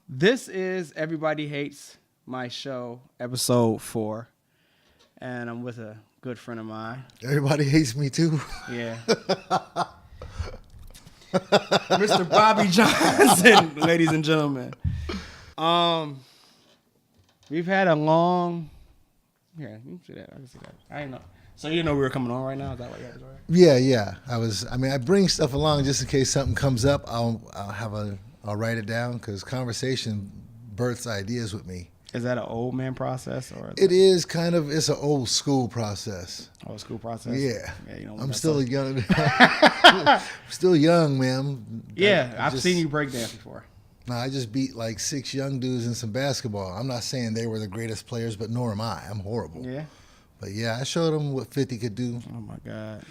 This is Everybody Hates My Show, episode 4, and I'm with a good friend of mine. Everybody hates me too. Yeah, Mr. Bobby Johnson, ladies and gentlemen. We've had a long. Yeah, you can see that. I can see that. I didn't know. So you know we were coming on right now. Is that what you guys are? Yeah. I bring stuff along just in case something comes up. I'll write it down because conversation births ideas with me. Is that an old man process or? It is kind of. It's an old school process. Old school process. Yeah. You know, I'm still young. Still young, man. I've seen you break dance before. No, I just beat like 6 young dudes in some basketball. I'm not saying they were the greatest players, but nor am I. I'm horrible. Yeah. But yeah, I showed them what 50 could do. Oh my God.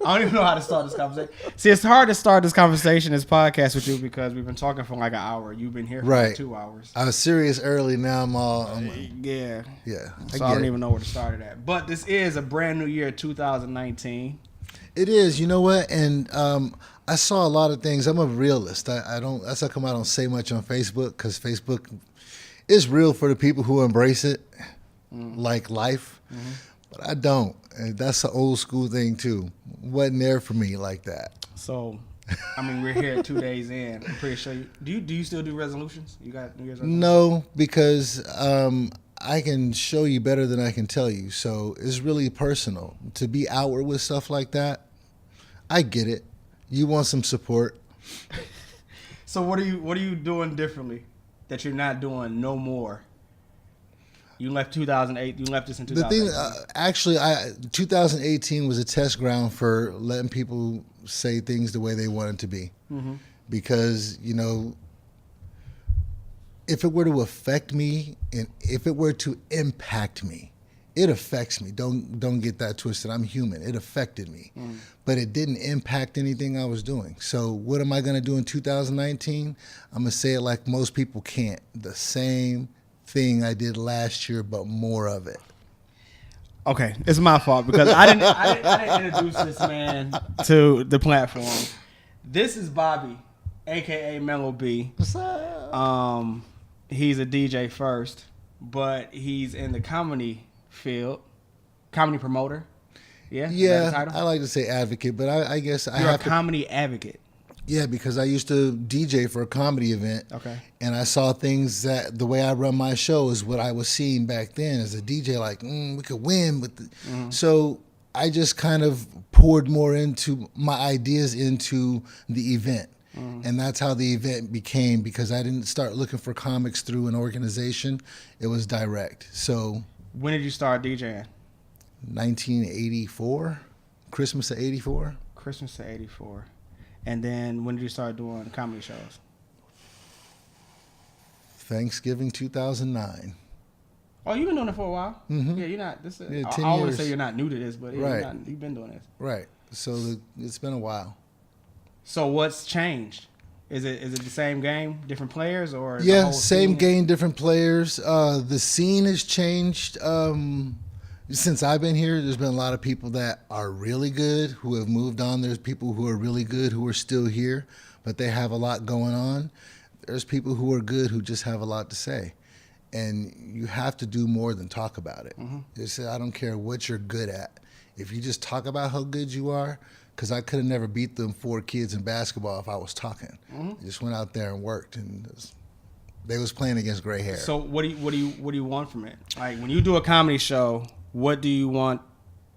I don't even know how to start this conversation. See, it's hard to start this conversation, this podcast with you because we've been talking for like an hour. You've been here for like 2 hours. I was serious early. Now I'm all. Yeah. So I don't even know where to start it at. But this is a brand new year, 2019. It is. You know what? And I saw a lot of things. I'm a realist. I don't. That's how come I don't say much on Facebook because Facebook is real for the people who embrace it, like life. Mm-hmm. But I don't. And that's an old school thing too. Wasn't there for me like that. So, I mean, we're here 2 days in. I'm pretty sure. Do you still do resolutions? You got New Year's resolutions? No, because I can show you better than I can tell you. So it's really personal. To be outward with stuff like that, I get it. You want some support. So what are you doing differently that you're not doing no more? You left 2008. You left this in 2008. The thing, 2018 was a test ground for letting people say things the way they want it to be. Mm-hmm. Because, you know, if it were to affect me and if it were to impact me, it affects me. Don't get that twisted. I'm human. It affected me. But it didn't impact anything I was doing. So what am I going to do in 2019? I'm going to say it like most people can't. The same thing I did last year, but more of it. Okay, it's my fault because I didn't introduce this man to the platform. This is Bobby, aka Mellow B. What's up? He's a DJ first, but he's in the comedy field, comedy promoter. Yeah, yeah. I like to say advocate, but I guess you're have a comedy advocate. Yeah, because I used to DJ for a comedy event. Okay. And I saw things that the way I run my show is what I was seeing back then as a DJ, like, we could win with the. Mm-hmm. So I just kind of poured more into my ideas into the event. Mm-hmm. And that's how the event became because I didn't start looking for comics through an organization. It was direct. So. When did you start DJing? 1984, Christmas of 84. Christmas of 84. And then when did you start doing comedy shows? Thanksgiving 2009. Oh, you've been doing it for a while? Mm-hmm. Yeah, you're not. This is, yeah, 10 I always say you're not new to this, but yeah, you've been doing this. Right. So it's been a while. So what's changed? Is it the same game, different players, or yeah, the whole same scene? game, different players. The scene has changed. Since I've been here, there's been a lot of people that are really good who have moved on. There's people who are really good who are still here, but they have a lot going on. There's people who are good who just have a lot to say. And you have to do more than talk about it. Mm-hmm. I don't care what you're good at. If you just talk about how good you are, because I could have never beat them 4 kids in basketball if I was talking. Mm-hmm. I just went out there and worked, and they was playing against gray hair. So what do you want from it? Like when you do a comedy show, what do you want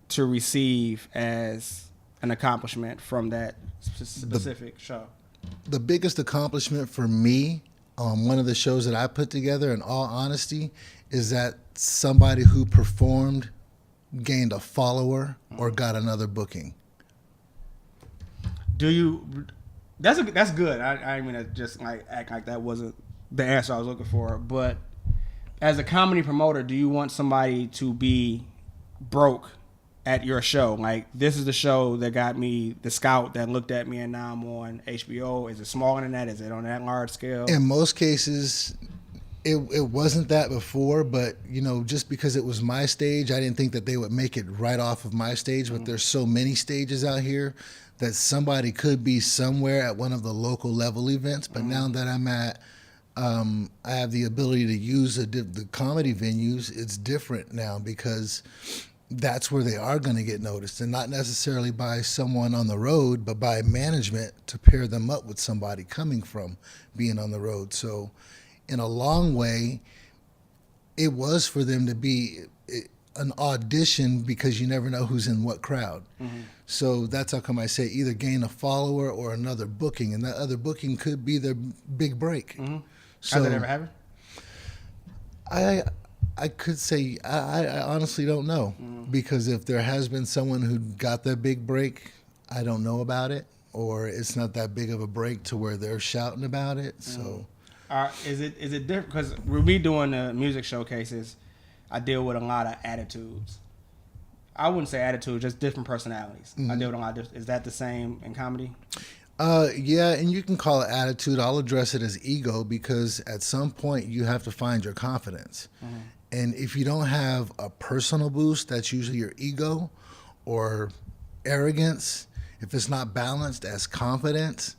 to receive as an accomplishment from that specific show? The biggest accomplishment for me on one of the shows that I put together, in all honesty, is that somebody who performed gained a follower or got another booking. Do you? That's good. I mean, just like act like that wasn't the answer I was looking for, but as a comedy promoter, do you want somebody to be broke at your show? Like, this is the show that got me the scout that looked at me and now I'm on HBO. Is it smaller than that? Is it on that large scale? In most cases, it wasn't that before, but, you know, just because it was my stage, I didn't think that they would make it right off of my stage, but there's so many stages out here that somebody could be somewhere at one of the local level events, but now that I'm at, I have the ability to use the comedy venues. It's different now because that's where they are going to get noticed, and not necessarily by someone on the road, but by management to pair them up with somebody coming from being on the road. So in a long way, it was for them to be an audition because you never know who's in what crowd. So that's how come I say either gain a follower or another booking, and that other booking could be their big break. So Has that ever happened? I could say I honestly don't know, because if there has been someone who got that big break, I don't know about it, or it's not that big of a break to where they're shouting about it. So Is it different? Because when we doing the music showcases, I deal with a lot of attitudes. I wouldn't say attitudes, just different personalities. I deal with a lot of. Is that the same in comedy? Yeah, and you can call it attitude. I'll address it as ego, because at some point you have to find your confidence. And if you don't have a personal boost, that's usually your ego or arrogance. If it's not balanced as confidence,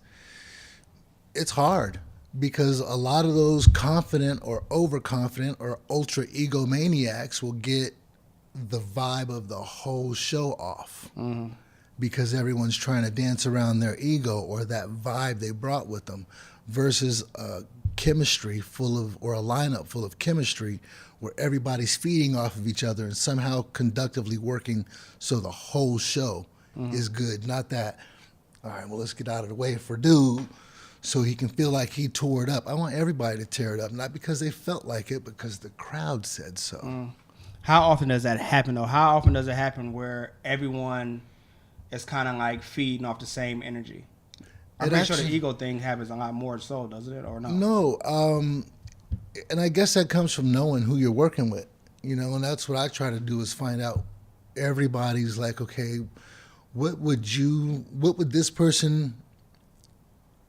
it's hard, because a lot of those confident or overconfident or ultra egomaniacs will get the vibe of the whole show off. Because everyone's trying to dance around their ego or that vibe they brought with them, versus a chemistry full of, or a lineup full of chemistry where everybody's feeding off of each other and somehow conductively working so the whole show is good. Not that, all right, well, let's get out of the way for dude so he can feel like he tore it up. I want everybody to tear it up, not because they felt like it, because the crowd said so. How often does that happen, though? How often does it happen where everyone is kind of like feeding off the same energy? I'm pretty sure the ego thing happens a lot more so, doesn't it, or no? No, and I guess that comes from knowing who you're working with, and that's what I try to do, is find out. Everybody's like, okay, what would this person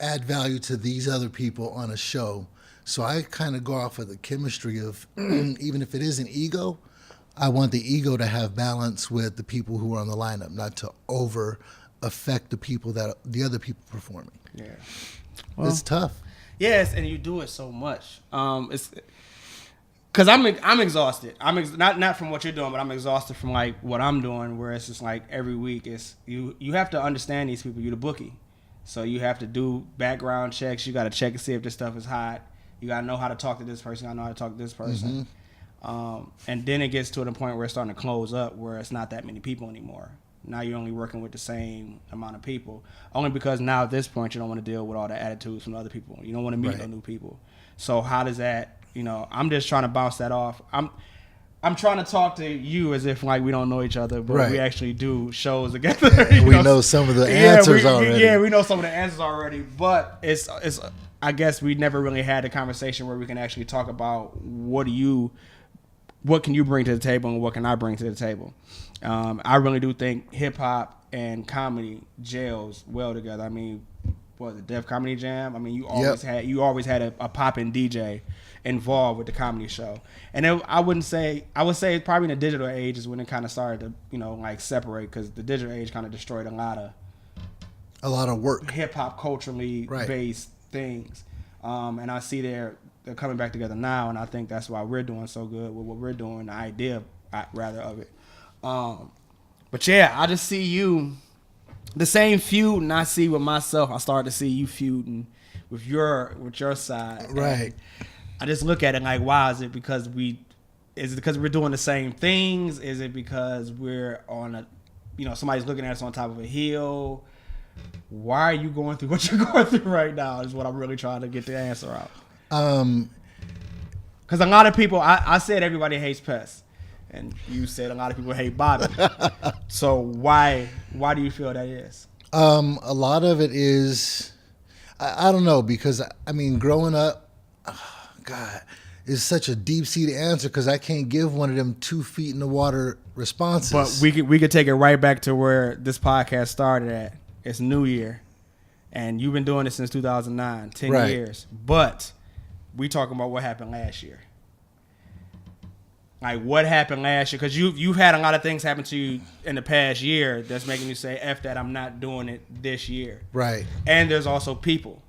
add value to these other people on a show? So I kind of go off of the chemistry of, even if it isn't ego, I want the ego to have balance with the people who are on the lineup, not to over affect the other people performing. Yeah, it's tough. Yes, and you do it so much. It's because I'm exhausted. Not from what you're doing, but I'm exhausted from like what I'm doing. Where it's just like every week, it's you have to understand these people. You're the bookie, so you have to do background checks. You got to check and see if this stuff is hot. You got to know how to talk to this person. You got to know how to talk to this person. And then it gets to the point where it's starting to close up, where it's not that many people anymore. Now you're only working with the same amount of people, only because now at this point you don't want to deal with all the attitudes from other people. You don't want to meet no new people. So how does that? I'm just trying to bounce that off. I'm trying to talk to you as if like we don't know each other, but we actually do shows together. We know some of the answers already. Yeah, we know some of the answers already. But it's I guess we never really had a conversation where we can actually talk about what can you bring to the table and what can I bring to the table. I really do think hip hop and comedy gels well together. I mean, what, the Def Comedy Jam? I mean, you always had a poppin' DJ involved with the comedy show. And I would say it's probably in the digital age is when it kind of started to like separate, because the digital age kind of destroyed a lot of work, hip hop culturally based things. And I see they're coming back together now, and I think that's why we're doing so good with what we're doing, the idea rather of it. But yeah, I just see you, the same feud, and I see with myself. I started to see you feuding with your side. Right. And I just look at it like, wow, is it because we're doing the same things? Is it because we're on somebody's looking at us on top of a hill? Why are you going through what you're going through right now is what I'm really trying to get the answer out. Because a lot of people, I said everybody hates Pest, and you said a lot of people hate Bobby. So why do you feel that is? A lot of it is, I don't know, because I mean, growing up, God, is such a deep-seated answer, because I can't give one of them 2 feet in the water responses. But we could take it right back to where this podcast started at. It's New Year, and you've been doing it since 2009, 10 years. But we talking about what happened last year. Like what happened last year? Because you've had a lot of things happen to you in the past year that's making you say, "F that, I'm not doing it this year." Right. And there's also people.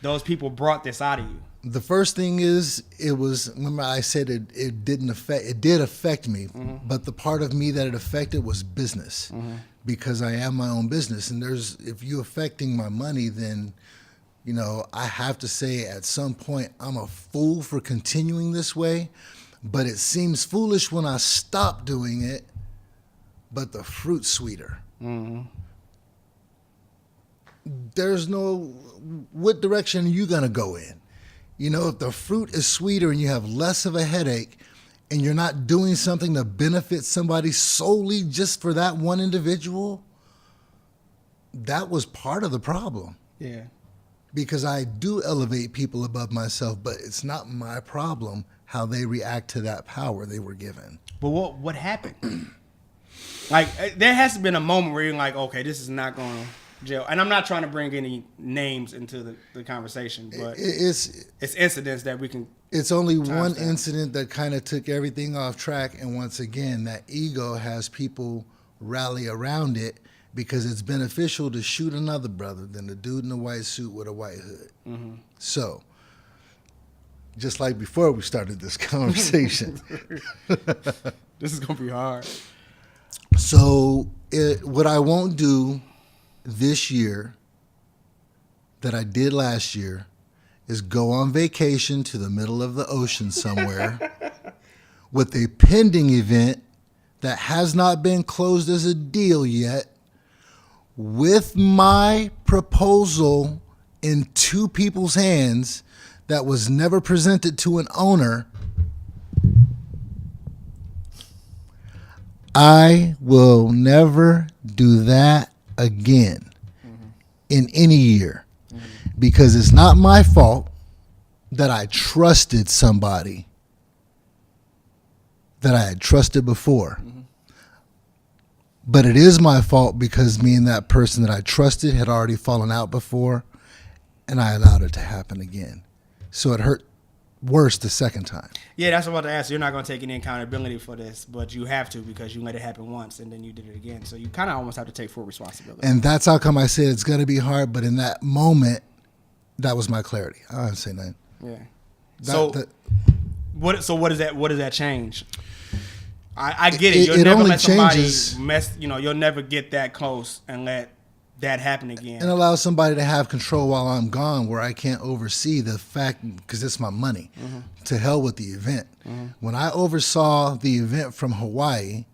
Those people brought this out of you. The first thing is, it was, remember I said it did affect me, but the part of me that it affected was business, because I am my own business. And if you're affecting my money, then, you know, I have to say at some point I'm a fool for continuing this way, but it seems foolish when I stop doing it, but the fruit's sweeter. There's no, what direction are you going to go in? You know, if the fruit is sweeter and you have less of a headache and you're not doing something to benefit somebody solely just for that one individual, that was part of the problem. Yeah. Because I do elevate people above myself, but it's not my problem how they react to that power they were given. But what happened? Like, there has to been a moment where you're like, okay, this is not going to jail. And I'm not trying to bring any names into the conversation, but it's incidents that we can. It's only one incident that kind of took everything off track. And once again, that ego has people rally around it because it's beneficial to shoot another brother than the dude in a white suit with a white hood. So, just like before we started this conversation. This is going to be hard. So, what I won't do this year that I did last year is go on vacation to the middle of the ocean somewhere with a pending event that has not been closed as a deal yet, with my proposal in two people's hands that was never presented to an owner. I will never do that again in any year, because it's not my fault that I trusted somebody that I had trusted before. But it is my fault because me and that person that I trusted had already fallen out before, and I allowed it to happen again. So it hurt worse the second time. Yeah, that's what I was about to ask. You're not going to take any accountability for this, but you have to, because you let it happen once and then you did it again. So you kind of almost have to take full responsibility. And that's how come I said it's going to be hard. But in that moment, that was my clarity. I don't say nothing. Yeah. What does that change? I get it. You'll never let somebody mess. You know, you'll never get that close and let that happen again. And allow somebody to have control while I'm gone, where I can't oversee the fact, because it's my money. To hell with the event. When I oversaw the event from Hawaii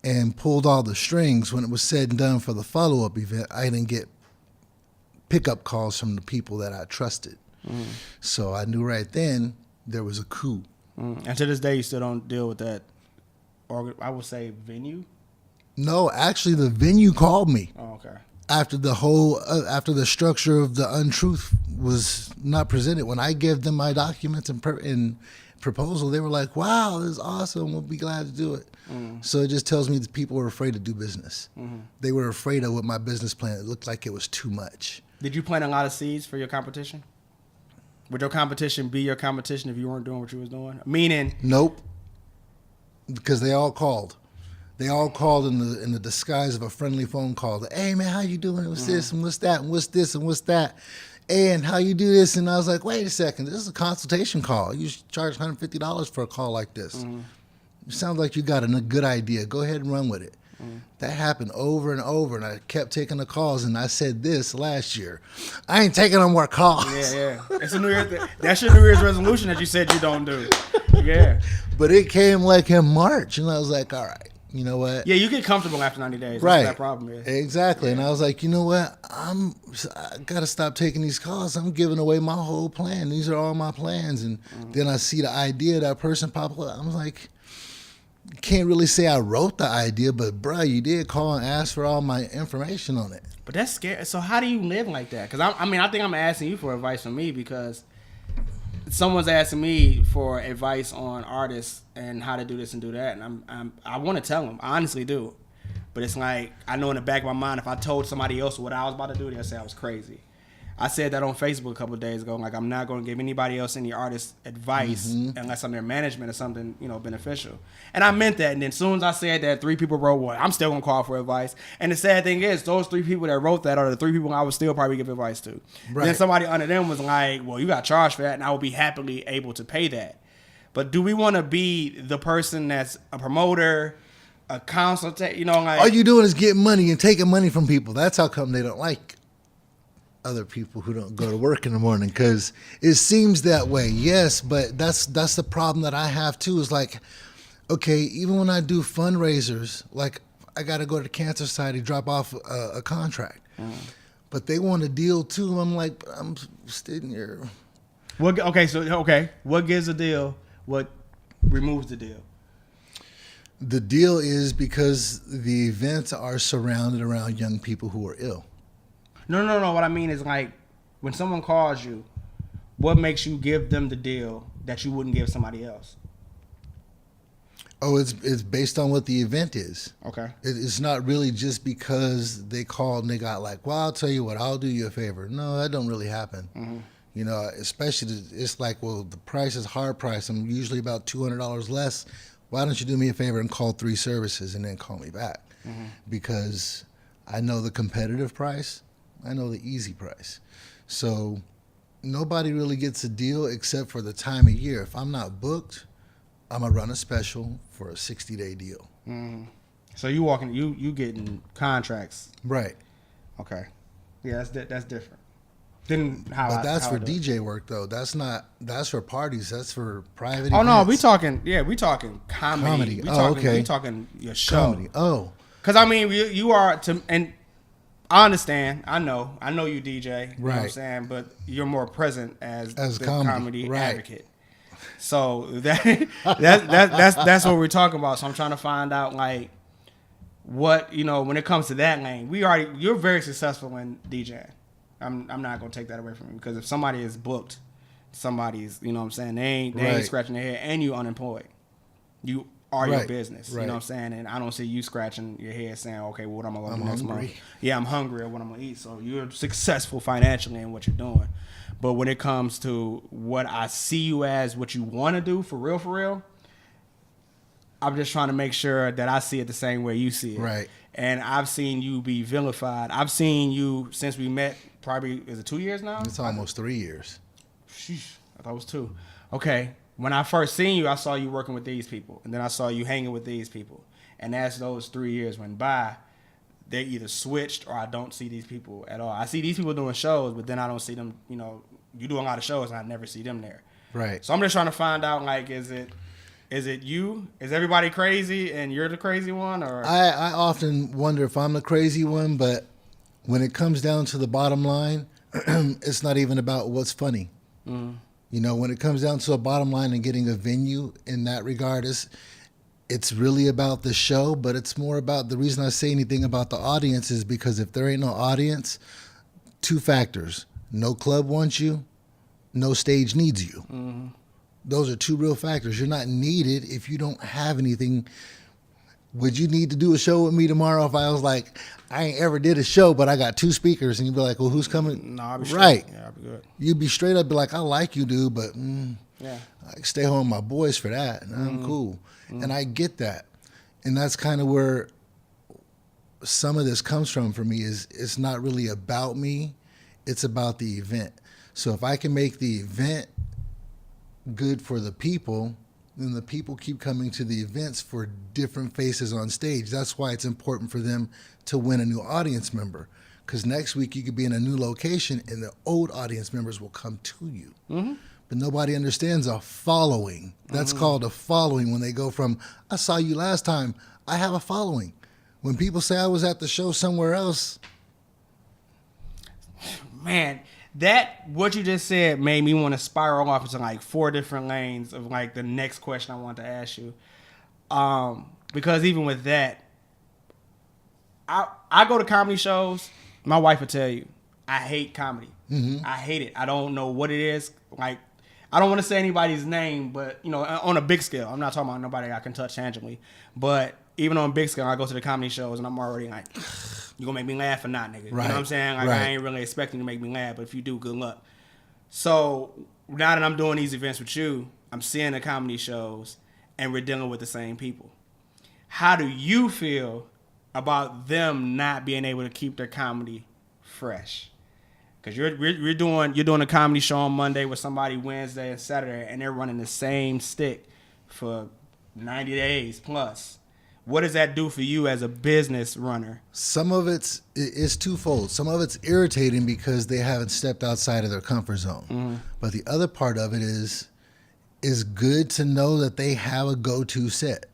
and pulled all the strings, when it was said and done for the follow-up event, I didn't get pickup calls from the people that I trusted. So I knew right then there was a coup. And to this day, you still don't deal with that, or I would say venue? No, actually the venue called me. Oh, okay. After the structure of the untruth was not presented. When I gave them my documents and proposal, they were like, wow, this is awesome. We'll be glad to do it. So it just tells me that people were afraid to do business. They were afraid of what my business plan. It looked like it was too much. Did you plant a lot of seeds for your competition? Would your competition be your competition if you weren't doing what you was doing? Meaning? Nope. Because they all called. They all called in the disguise of a friendly phone call. Hey, man, how you doing? What's this and what's that and what's this and what's that? And how you do this? And I was like, wait a second. This is a consultation call. You charge $150 for a call like this. It sounds like you got a good idea. Go ahead and run with it. That happened over and over, and I kept taking the calls, and I said this last year. I ain't taking no more calls. Yeah. It's a New Year's thing. That's your New Year's resolution that you said you don't do. Yeah. But it came like in March, and I was like, all right. You know what? Yeah, you get comfortable after 90 days. Right. That's that problem is. Exactly. Yeah. And I was like, you know what? I got to stop taking these calls. I'm giving away my whole plan. These are all my plans. And then I see the idea that person pop up. I'm like, can't really say I wrote the idea, but bro, you did call and ask for all my information on it. But that's scary. So how do you live like that? Because I think I'm asking you for advice from me, because someone's asking me for advice on artists and how to do this and do that, and I want to tell them. I honestly do, but it's like I know in the back of my mind, if I told somebody else what I was about to do, they'll say I was crazy. I said that on Facebook a couple of days ago. Like, I'm not going to give anybody else, any artist, advice unless I'm their management or something, beneficial. And I meant that. And then as soon as I said that, 3 people wrote, well, I'm still going to call for advice. And the sad thing is, those 3 people that wrote that are the 3 people I would still probably give advice to. Right. Then somebody under them was like, well, you got charged for that, and I would be happily able to pay that. But do we want to be the person that's a promoter, a consultant, like... All you doing is getting money and taking money from people. That's how come they don't like other people who don't go to work in the morning, because it seems that way. Yes, but that's the problem that I have too, is like, okay, even when I do fundraisers, like I got to go to the Cancer Society, drop off a contract, but they want a deal too. I'm like, I'm sitting here. What gives a deal? What removes the deal? The deal is because the events are surrounded around young people who are ill. No. What I mean is, like, when someone calls you, what makes you give them the deal that you wouldn't give somebody else? Oh, it's based on what the event is. Okay. It's not really just because they called and they got like, well, I'll tell you what, I'll do you a favor. No, that don't really happen. Mm-hmm. Especially it's like, well, the price is hard price. I'm usually about $200 less. Why don't you do me a favor and call 3 services and then call me back? Mm-hmm. Because I know the competitive price. I know the easy price. So nobody really gets a deal except for the time of year. If I'm not booked, I'm going to run a special for a 60-day deal. Mm-hmm. So you getting contracts. Right. Okay. Yeah, that's different. But that's for DJ work though. That's for parties. That's for private events. No, we talking comedy. Okay. We talking your show. Comedy. Oh. Cuz I mean, you are and I understand. I know you DJ, you know what I'm saying, but you're more present as the comedy advocate. So that's what we're talking about. So I'm trying to find out like what, when it comes to that lane. You're very successful in DJing. I'm not gonna take that away from you, because if somebody is booked, somebody's, they ain't scratching their head, and you unemployed. You are your business. You know what I'm saying? And I don't see you scratching your head saying, okay, well, what I'm gonna do next month? Yeah, I'm hungry or what I'm gonna eat. So you're successful financially in what you're doing. But when it comes to what I see you as, what you want to do for real, I'm just trying to make sure that I see it the same way you see it. Right. And I've seen you be vilified. I've seen you since we met. Probably, is it 2 years now? It's almost 3 years. Sheesh, I thought it was 2. Okay. When I first seen you, I saw you working with these people, and then I saw you hanging with these people. And as those 3 years went by, they either switched or I don't see these people at all. I see these people doing shows, but then I don't see them. You do a lot of shows, and I never see them there. Right. So I'm just trying to find out, like, is it you? Is everybody crazy and you're the crazy one? Or I often wonder if I'm the crazy one, but when it comes down to the bottom line, it's not even about what's funny. Mm. When it comes down to a bottom line and getting a venue in that regard, it's really about the show, but it's more about, the reason I say anything about the audience is because if there ain't no audience, 2 factors. No club wants you, no stage needs you. Mm-hmm. Those are 2 real factors. You're not needed if you don't have anything. Would you need to do a show with me tomorrow if I was like, I ain't ever did a show, but I got 2 speakers, and you'd be like, well, who's coming? No, I'll be straight. Right. Yeah, I'll be good. You'd be straight up, be like, I like you, dude, but yeah, I stay home with my boys for that, and I'm cool. Mm-hmm. And I get that. And that's kind of where some of this comes from for me, is it's not really about me. It's about the event. So if I can make the event good for the people, then the people keep coming to the events for different faces on stage. That's why it's important for them to win a new audience member. Because next week you could be in a new location and the old audience members will come to you. Mm-hmm. But nobody understands a following. That's called a following. When they go from, I saw you last time, I have a following. When people say I was at the show somewhere else. Man, what you just said made me want to spiral off into like 4 different lanes of like the next question I want to ask you. Because even with that, I go to comedy shows. My wife will tell you, I hate comedy. Mm-hmm. I hate it. I don't know what it is. Like, I don't want to say anybody's name, but on a big scale, I'm not talking about nobody I can touch tangibly. But even on big scale, I go to the comedy shows and I'm already like, you gonna make me laugh or not, nigga? You know what I'm saying? Like, I ain't really expecting you to make me laugh, but if you do, good luck. So now that I'm doing these events with you, I'm seeing the comedy shows and we're dealing with the same people. How do you feel about them not being able to keep their comedy fresh? Because you're doing a comedy show on Monday with somebody Wednesday and Saturday, and they're running the same stick for 90 days plus. What does that do for you as a business runner? Some of it's twofold. Some of it's irritating because they haven't stepped outside of their comfort zone. But the other part of it is good to know that they have a go-to set.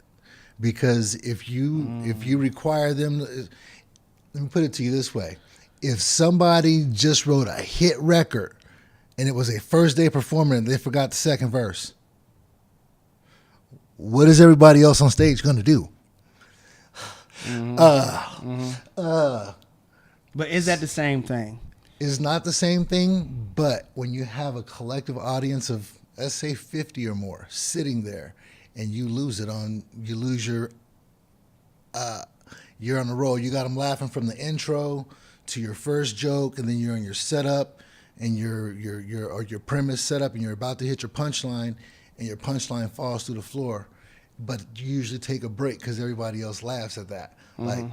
Because if you require them, let me put it to you this way. If somebody just wrote a hit record and it was a first day performer and they forgot the second verse, what is everybody else on stage going to do? But is that the same thing? It's not the same thing, but when you have a collective audience of, let's say, 50 or more sitting there, and you lose your, you're on the roll. You got them laughing from the intro to your first joke, and then you're on your setup, and your premise setup, and you're about to hit your punchline, and your punchline falls through the floor. But you usually take a break because everybody else laughs at that, and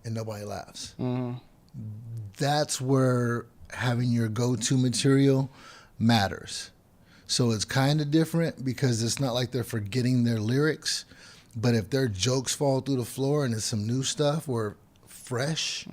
nobody laughs. That's where having your go-to material matters. So it's kind of different because it's not like they're forgetting their lyrics, but if their jokes fall through the floor and it's some new stuff or fresh,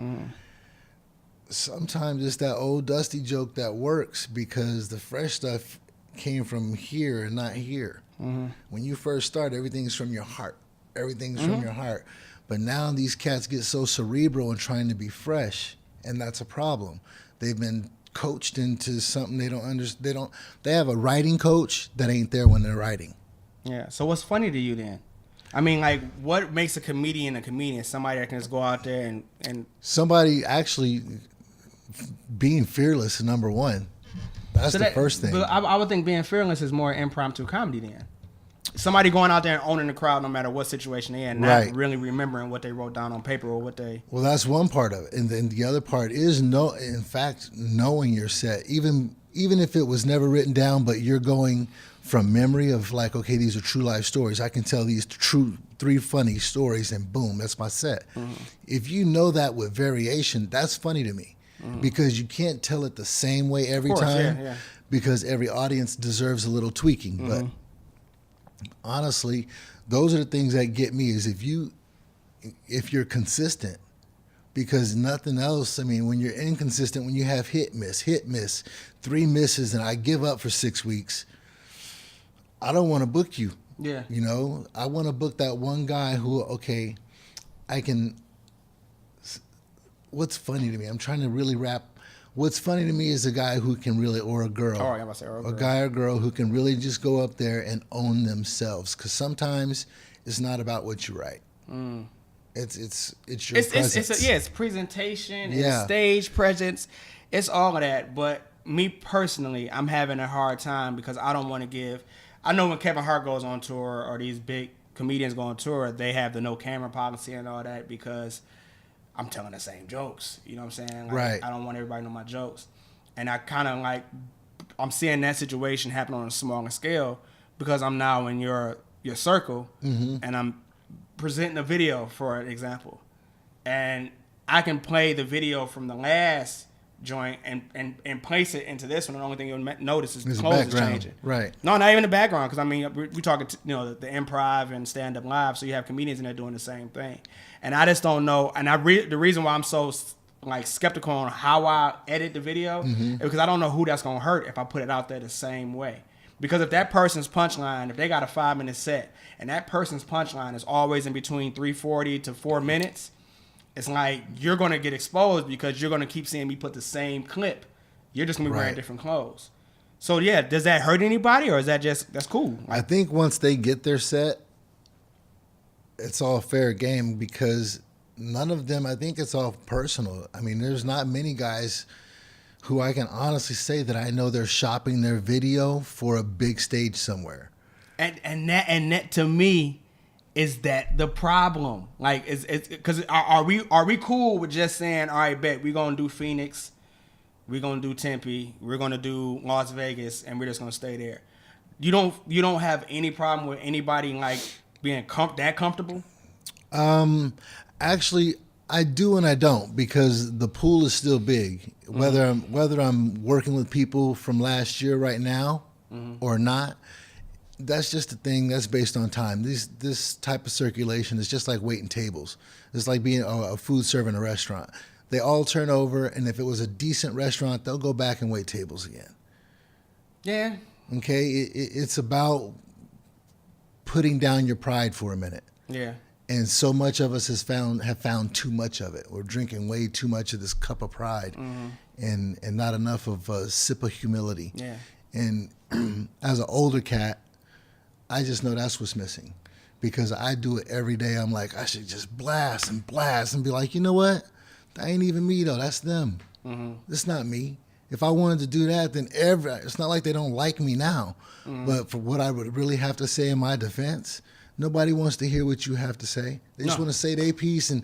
sometimes it's that old dusty joke that works because the fresh stuff came from here and not here. When you first start, everything's from your heart. Everything's from your heart. But now these cats get so cerebral and trying to be fresh, and that's a problem. They've been coached into something they don't understand. They have a writing coach that ain't there when they're writing. Yeah. So what's funny to you then? I mean, like, what makes a comedian a comedian? Somebody that can just go out there and somebody actually being fearless is number one. That's the first thing. But I would think being fearless is more impromptu comedy then. Somebody going out there and owning the crowd no matter what situation they're in, not really remembering what they wrote down on paper or what they... Well, that's one part of it. And then the other part is, knowing your set. Even if it was never written down, but you're going from memory of like, okay, these are true life stories. I can tell these three funny stories and boom, that's my set. If you know that with variation, that's funny to me. Because you can't tell it the same way every time because every audience deserves a little tweaking. But honestly, those are the things that get me is if you're consistent, because nothing else, I mean, when you're inconsistent, when you have hit, miss, 3 misses, and I give up for 6 weeks, I don't want to book you. Yeah. You know, I want to book that one guy who, okay, I can... What's funny to me? I'm trying to really rap. What's funny to me is a guy who can really, or a girl, a guy or girl who can really just go up there and own themselves. Because sometimes it's not about what you write. It's your presence. It's presentation, it's stage presence, it's all of that. But me personally, I'm having a hard time because I don't want to give. I know when Kevin Hart goes on tour or these big comedians go on tour, they have the no camera policy and all that because I'm telling the same jokes. You know what I'm saying? Like, right. I don't want everybody to know my jokes. And I kind of like, I'm seeing that situation happen on a smaller scale because I'm now in your circle and I'm presenting a video, for example. And I can play the video from the last joint and place it into this one. The only thing you'll notice is the clothes is changing. Right. No, not even the background, because I mean we talking the improv and stand up live, so you have comedians in there doing the same thing. And I just don't know. And the reason why I'm so like skeptical on how I edit the video is because I don't know who that's gonna hurt if I put it out there the same way. Because if that person's punchline, if they got a 5-minute set and that person's punchline is always in between 3:40 to 4 minutes, it's like you're going to get exposed because you're going to keep seeing me put the same clip. You're just going to be wearing different clothes. So, yeah, does that hurt anybody or is that just, that's cool? I think once they get their set, it's all fair game because none of them, I think it's all personal. I mean, there's not many guys who I can honestly say that I know they're shopping their video for a big stage somewhere. And that to me Is that the problem? Like, it's because are we cool with just saying, all right, bet we're gonna do Phoenix, we're gonna do Tempe, we're gonna do Las Vegas, and we're just gonna stay there. You don't have any problem with anybody like being that comfortable? Actually, I do and I don't, because the pool is still big. Whether I'm working with people from last year right now or not, that's just a thing that's based on time. This type of circulation is just like waiting tables. It's like being a food server in a restaurant. They all turn over, and if it was a decent restaurant, they'll go back and wait tables again. Yeah. Okay? It's about putting down your pride for a minute. Yeah. And so much of us have found too much of it. We're drinking way too much of this cup of pride, and not enough of a sip of humility. Yeah. And as an older cat, I just know that's what's missing, because I do it every day. I'm like, I should just blast and be like, you know what? That ain't even me though. That's them. It's not me. If I wanted to do that, then it's not like they don't like me now. But for what I would really have to say in my defense, nobody wants to hear what you have to say. They just want to say their piece and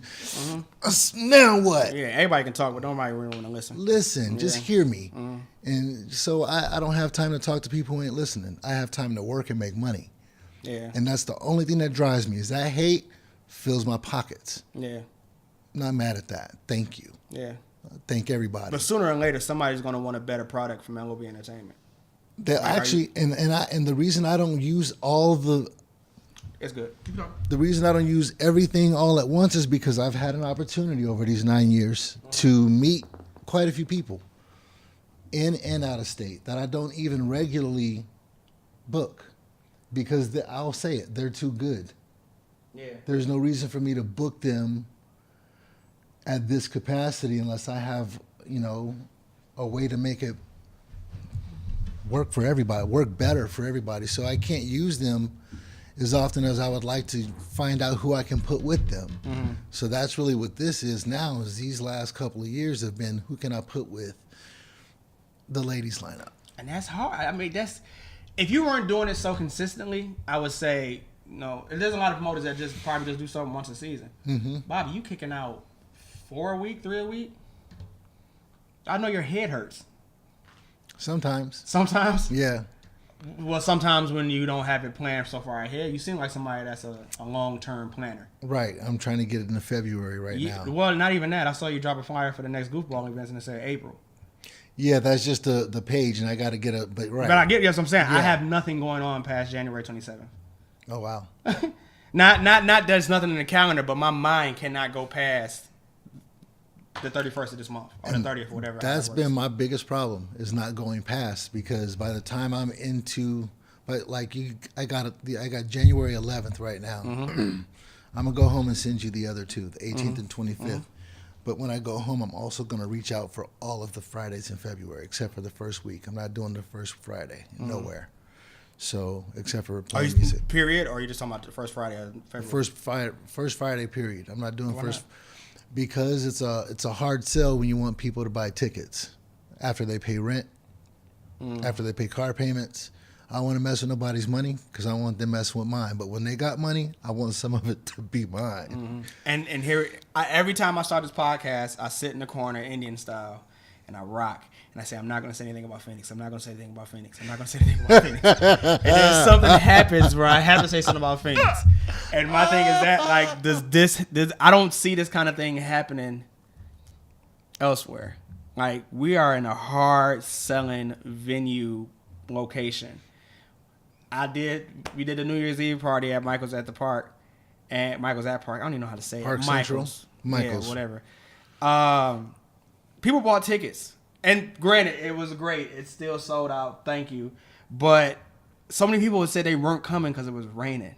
now what? Yeah, everybody can talk, but nobody really want to listen. Listen, just hear me. And so I don't have time to talk to people who ain't listening. I have time to work and make money. Yeah. And that's the only thing that drives me, is that hate fills my pockets. Yeah. Not mad at that. Thank you. Yeah. Thank everybody. But sooner or later, somebody's going to want a better product from LOB Entertainment. That actually, and the reason I don't use all the... It's good. The reason I don't use everything all at once is because I've had an opportunity over these 9 years to meet quite a few people in and out of state that I don't even regularly book, because I'll say it, they're too good. Yeah. There's no reason for me to book them at this capacity unless I have, a way to make it work for everybody, work better for everybody. So I can't use them as often as I would like to find out who I can put with them. So that's really what this is now, is these last couple of years have been, who can I put with the ladies lineup? And that's hard. I mean, if you weren't doing it so consistently, I would say, there's a lot of promoters that probably just do something once a season. Bobby, you kicking out 4 a week, 3 a week? I know your head hurts. Sometimes. Sometimes? Yeah. Well, sometimes when you don't have it planned so far ahead, you seem like somebody that's a long-term planner. Right. I'm trying to get it in February now. Well, not even that. I saw you drop a flyer for the next goofball events and it said April. Yeah, that's just the page, and I got to get a... But I get what I'm saying. Yeah. I have nothing going on past January 27th. Oh, wow. Not there's nothing in the calendar, but my mind cannot go past the 31st of this month, or the 30th, or whatever. That's been my biggest problem, is not going past, because by the time I'm into... But like I got January 11th right now. I'm going to go home and send you the other two, the 18th and 25th. But when I go home, I'm also going to reach out for all of the Fridays in February, except for the first week. I'm not doing the first Friday, nowhere. So, except for playing music. Period, or are you just talking about the first Friday of February? First Friday, period. I'm not doing Why first... not? Because it's a hard sell when you want people to buy tickets after they pay rent, after they pay car payments. I don't want to mess with nobody's money, because I don't want them messing with mine. But when they got money, I want some of it to be mine. And here, every time I start this podcast, I sit in the corner, Indian style, and I rock. And I say, I'm not going to say anything about Phoenix. I'm not going to say anything about Phoenix. I'm not going to say anything about Phoenix. And then something happens where I have to say something about Phoenix. And my thing is that, like, this I don't see this kind of thing happening elsewhere. Like, we are in a hard-selling venue location. We did the New Year's Eve party at Michael's at the park. And Michael's at Park. I don't even know how to say Park it. Michael's. Yeah, whatever. People bought tickets. And granted, it was great. It's still sold out. Thank you. But so many people would say they weren't coming because it was raining.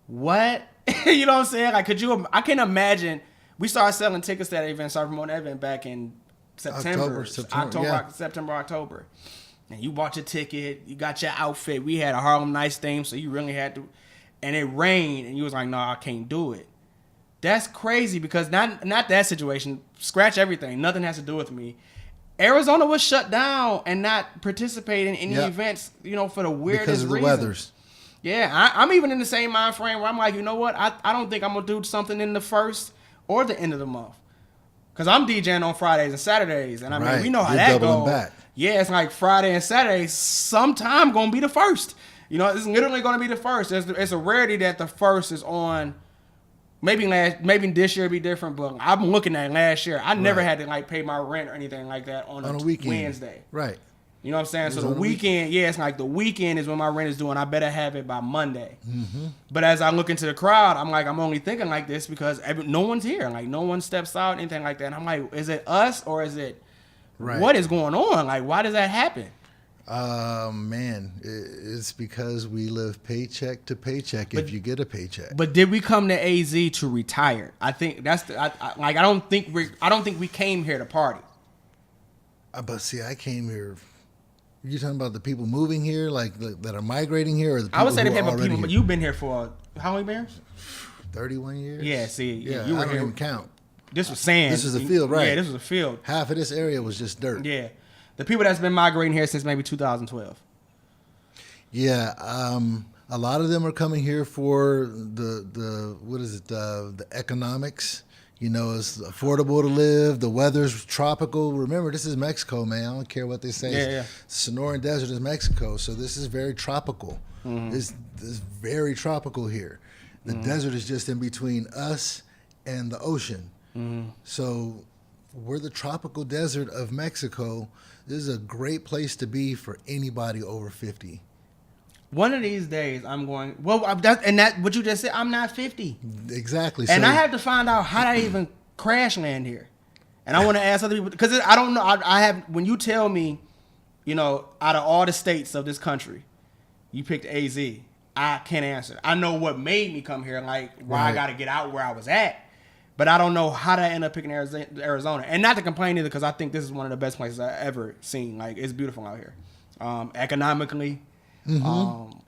What? You know what I'm saying? Like, I can't imagine. We started selling tickets to that event, started promoting that event back in September, October. And you bought your ticket. You got your outfit. We had a Harlem Nights theme, so you really had to. And it rained, and you was like, no, I can't do it. That's crazy, because not that situation. Scratch everything. Nothing has to do with me. Arizona was shut down and not participating in any events, for the weirdest because of the reason. weathers. Yeah, I'm even in the same mind frame where I'm like, you know what? I don't think I'm gonna do something in the first or the end of the month, cause I'm DJing on Fridays and Saturdays, and I mean we know how You're that doubling goes. back. Yeah, it's like Friday and Saturday. Sometime gonna be the first. You know, it's literally gonna be the first. It's a rarity that the first is on. Maybe this year be different, but I'm looking at last year. I never had to like pay my rent or anything like that on a weekend. Wednesday. Right. You know what I'm saying? So the weekend, it's like the weekend is when my rent is due, and I better have it by Monday. Mm-hmm. But as I look into the crowd, I'm like, I'm only thinking like this because no one's here. Like, no one steps out, anything like that. And I'm like, is it us or is it what is going on? Like, why does that happen? Man, it's because we live paycheck to paycheck if you get a paycheck. But did we come to AZ to retire? I think that's I don't think we came here to party. But see, I came here. You talking about the people moving here, like that are migrating here, or the people I would say who the are people, already here? but you've been here for how many years? 31 years. Yeah, see, yeah, you were I don't here. even count. This was sand. This was a field, right? Yeah, this was a field. Half of this area was just dirt. Yeah, the people that's been migrating here since maybe 2012. Yeah, a lot of them are coming here for the economics. You know, it's affordable to live. The weather's tropical. Remember, this is Mexico, man. I don't care what they say. Yeah. Sonoran Desert is Mexico, so this is very tropical. Mm-hmm. It's very tropical here. The desert is just in between us and the ocean. Mm-hmm. So we're the tropical desert of Mexico. This is a great place to be for anybody over 50. One of these days, I'm going. Well, what you just said. I'm not 50. Exactly. And I have to find out how did I even crash land here. And I want to ask other people because I don't know. I have when you tell me, you know, out of all the states of this country, you picked AZ. I can't answer. I know what made me come here, like why I got to get out where I was at. But I don't know how did I end up picking Arizona. And not to complain either, because I think this is one of the best places I've ever seen. Like it's beautiful out here, economically. Mm-hmm.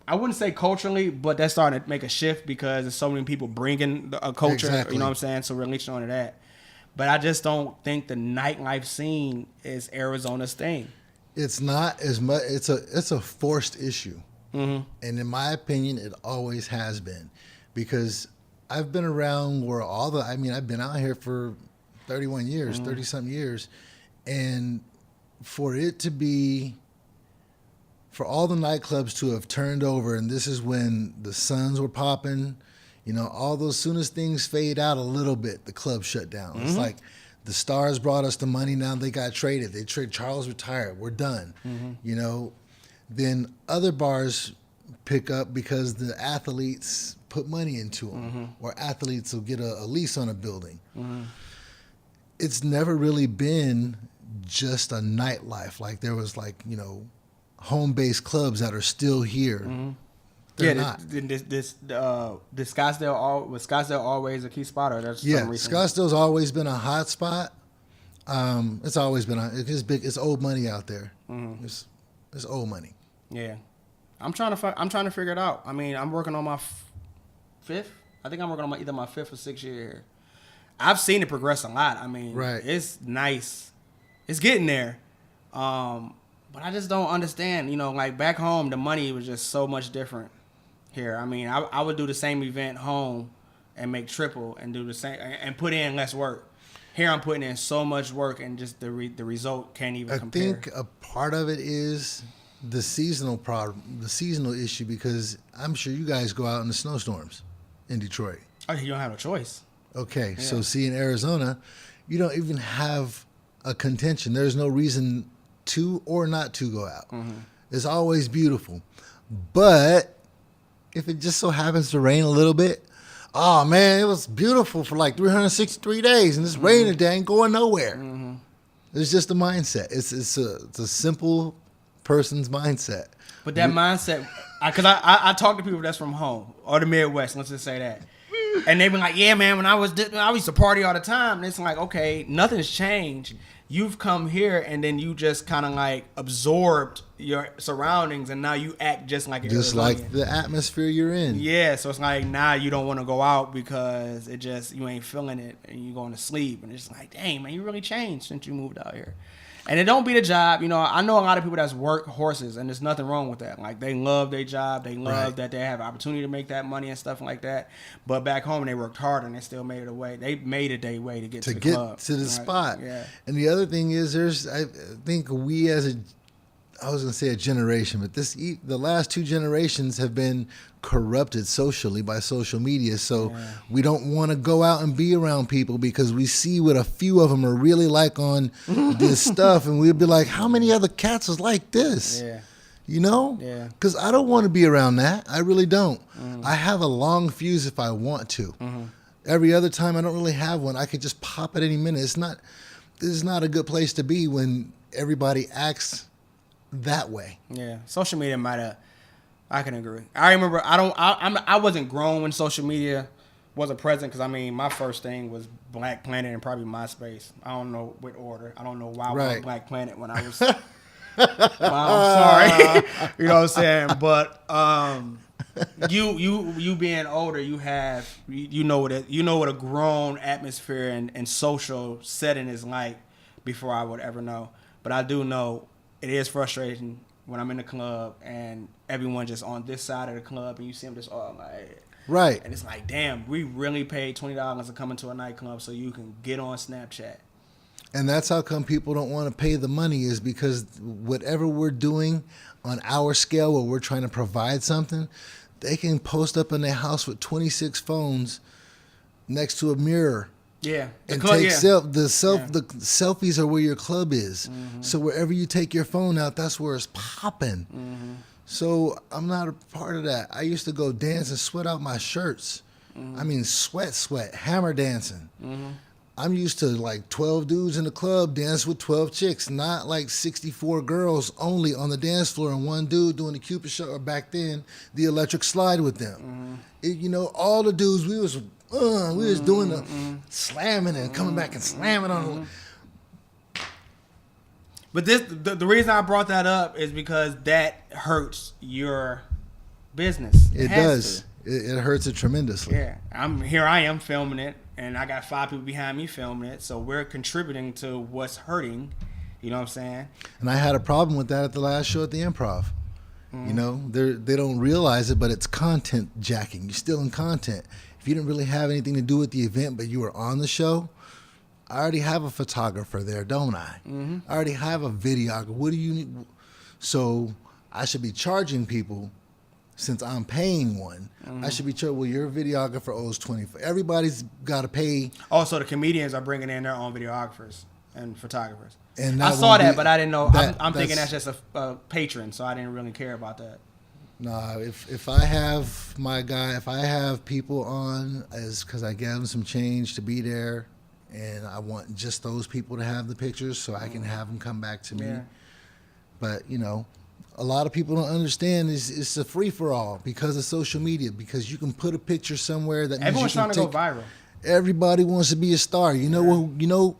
I wouldn't say culturally, but that's starting to make a shift because there's so many people bringing a culture. Exactly. You know what I'm saying? So we're leeching on to that. But I just don't think the nightlife scene is Arizona's thing. It's not as much. It's a forced issue, and in my opinion, it always has been, because I've been around where I've been out here for 31 years, 30-something years, and for all the nightclubs to have turned over, and this is when the suns were popping, you know, all those, soon as things fade out a little bit, the club shut down. Mm-hmm. It's like the Stars brought us the money, now they got traded. Charles retired, we're done. Mm-hmm. You know, then other bars pick up because the athletes put money into them, or athletes will get a lease on a building. Mm-hmm. It's never really been just a nightlife. Like there was home-based clubs that are still here. Mm-hmm. They're not. Was Scottsdale always a key spot, or that's Scottsdale's always been a hot spot. It's always been it's old money out there. Mm-hmm. It's old money. Yeah, I'm trying to figure it out. I mean, I'm working on my fifth. I think I'm working on either my 5th or 6th year here. I've seen it progress a lot. I mean, It's nice. It's getting there. But I just don't understand, you know, like back home, the money was just so much different here. I mean, I would do the same event home and make triple and do the same and put in less work. Here I'm putting in so much work and just the result can't even compare. I think a part of it is the seasonal issue, because I'm sure you guys go out in the snowstorms in Detroit. Oh, you don't have a choice. Okay, so see, in Arizona, you don't even have a contention. There's no reason to or not to go out. Mm-hmm. It's always beautiful. But if it just so happens to rain a little bit, oh man, it was beautiful for like 363 days, and this rain today ain't going nowhere. Mm-hmm. It's just a mindset. It's a simple person's mindset. But that mindset, because I talk to people that's from home or the Midwest, let's just say that. And they've been like, yeah, man, when I used to party all the time. And it's like, okay, nothing's changed. You've come here and then you just kind of like absorbed your surroundings, and now you act just like an just Arizonian. Like the atmosphere you're in. Yeah, so it's like now you don't want to go out because you ain't feeling it and you're going to sleep. And it's like, dang, man, you really changed since you moved out here. And it don't be the job. You know, I know a lot of people that's work horses, and there's nothing wrong with that. Like, they love their job. They love that they have opportunity to make that money and stuff like that. But back home, they worked hard, and they still made it a way. They made it their way to get to the club. To the spot. Yeah. And the other thing is, I think we as I was going to say a generation, but the last 2 generations have been corrupted socially by social media. So we don't want to go out and be around people because we see what a few of them are really like on this stuff. And we'd be like, how many other cats is like this? Yeah. You know? Yeah. Because I don't want to be around that. I really don't. I have a long fuse if I want to. Every other time I don't really have one. I could just pop at any minute. This is not a good place to be when everybody acts that way. Yeah, social media might have. I can agree. I remember I wasn't grown when social media wasn't present because I mean my first thing was Black Planet and probably MySpace. I don't know what order. I don't know why I was Black Planet when I was. Well, I'm sorry. You know what I'm saying? But you being older, you know what a grown atmosphere and social setting is like before I would ever know. But I do know. It is frustrating when I'm in the club and everyone just on this side of the club and you see them just all like, right. And it's like, damn, we really paid $20 to come into a nightclub so you can get on Snapchat. And that's how come people don't want to pay the money is because whatever we're doing on our scale where we're trying to provide something, they can post up in their house with 26 phones next to a mirror. Yeah, and take the selfies are where your club is. So wherever you take your phone out, that's where it's popping. So I'm not a part of that. I used to go dance and sweat out my shirts. I mean, sweat, hammer dancing. I'm used to like 12 dudes in the club dance with 12 chicks, not like 64 girls only on the dance floor and one dude doing the Cupid show, or back then the electric slide with them. You know, all the dudes we was doing the slamming and coming back and slamming on. But the reason I brought that up is because that hurts your business. It does. It hurts it tremendously. Yeah, I am filming it, and I got 5 people behind me filming it, so we're contributing to what's hurting. You know what I'm saying? And I had a problem with that at the last show at the Improv. You know, they don't realize it, but it's content jacking. You're still in content. If you didn't really have anything to do with the event, but you were on the show, I already have a photographer there, don't I? I already have a videographer. What do you need? So I should be charging people since I'm paying one. I should be charged. Well, your videographer owes $20. Everybody's got to pay. Also, the comedians are bringing in their own videographers and photographers. And I saw that, but I didn't know. I'm thinking that's just a patron, so I didn't really care about that. No, if I have my guy, if I have people on, as because I gave them some change to be there, and I want just those people to have the pictures, so I can have them come back to me. But you know, a lot of people don't understand it's a free for all because of social media. Because you can put a picture somewhere that everyone's trying to go viral. Everybody wants to be a star. You know,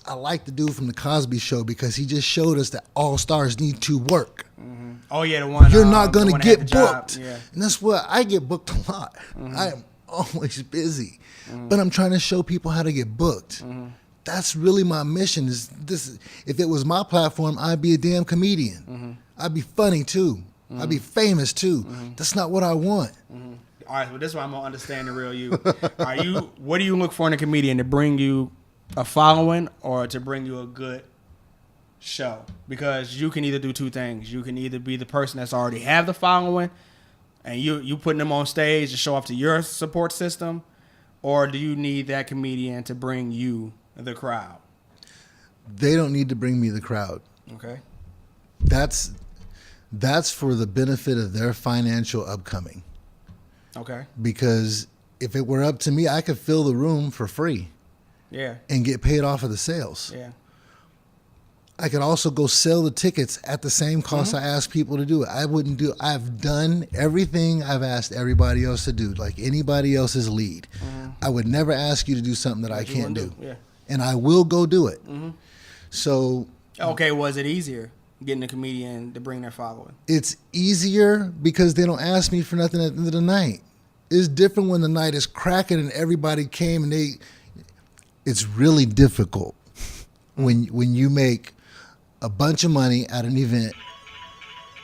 I like the dude from the Cosby Show because he just showed us that all stars need to work. Oh yeah, the one you're not going to get booked, yeah. And that's what I get booked a lot. I am always busy, but I'm trying to show people how to get booked. That's really my mission. Is this? If it was my platform, I'd be a damn comedian. I'd be funny too. I'd be famous too. That's not what I want. All right, well, this is why I'm gonna understand the real you. What do you look for in a comedian to bring you a following or to bring you a good show? Because you can either do two things. You can either be the person that's already have the following and you putting them on stage to show off to your support system, or do you need that comedian to bring you the crowd? They don't need to bring me the crowd. Okay. That's for the benefit of their financial upcoming. Okay. Because if it were up to me, I could fill the room for free. Yeah. And get paid off of the sales. Yeah. I could also go sell the tickets at the same cost I ask people to do it. I've done everything I've asked everybody else to do, like anybody else's lead. I would never ask you to do something that I can't do. Yeah. And I will go do it. So. Okay, was it easier getting a comedian to bring their following? It's easier because they don't ask me for nothing at the end of the night. It's different when the night is cracking and everybody came and it's really difficult when you make a bunch of money at an event.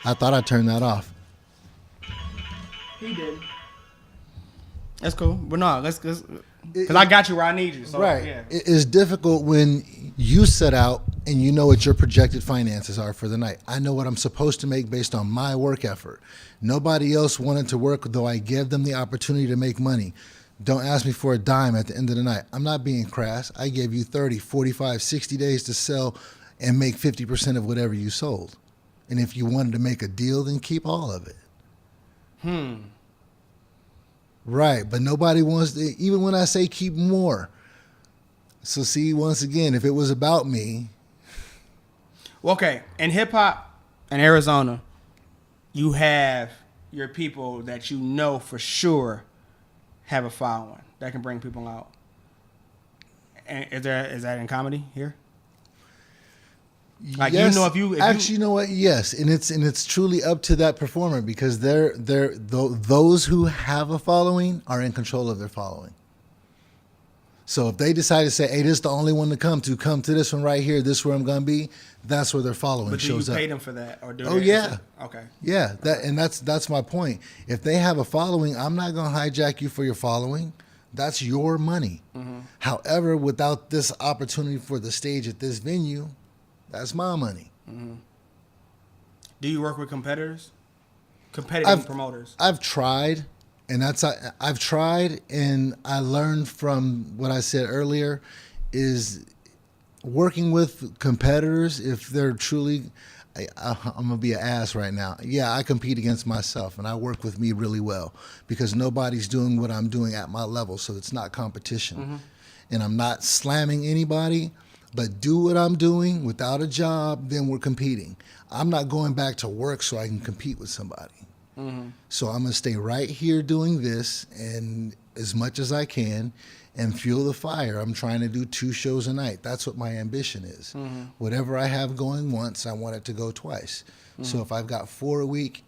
I thought I turned that off. He did. That's cool. But no, let's because I got you where I need you. So, Right. Yeah. It's difficult when you set out and you know what your projected finances are for the night. I know what I'm supposed to make based on my work effort. Nobody else wanted to work, though I gave them the opportunity to make money. Don't ask me for a dime at the end of the night. I'm not being crass. I gave you 30, 45, 60 days to sell and make 50% of whatever you sold. And if you wanted to make a deal, then keep all of it. Right, but nobody wants to, even when I say keep more. So see, once again, if it was about me. Well, okay, in hip hop in Arizona, you have your people that you know for sure have a following that can bring people out. And is that in comedy here? Like, yes, you know, if you actually, you know what? Yes, and it's truly up to that performer because those who have a following are in control of their following. So if they decide to say, "Hey, this is the only one to come to this one right here. This is where I'm going to be," that's where their following but do shows you up. pay them for that, or do Oh they, yeah, okay, yeah. That's my point. If they have a following, I'm not going to hijack you for your following. That's your money. However, without this opportunity for the stage at this venue, that's my money. Do you work with competitors, competitive promoters? I've tried, and I've tried, and I learned from what I said earlier, is working with competitors if they're truly. I'm gonna be an ass right now. Yeah, I compete against myself, and I work with me really well because nobody's doing what I'm doing at my level, so it's not competition, and I'm not slamming anybody. But do what I'm doing without a job, then we're competing. I'm not going back to work so I can compete with somebody. So I'm going to stay right here doing this and as much as I can and fuel the fire. I'm trying to do 2 shows a night. That's what my ambition is. Whatever I have going once, I want it to go twice. So if I've got 4 a week,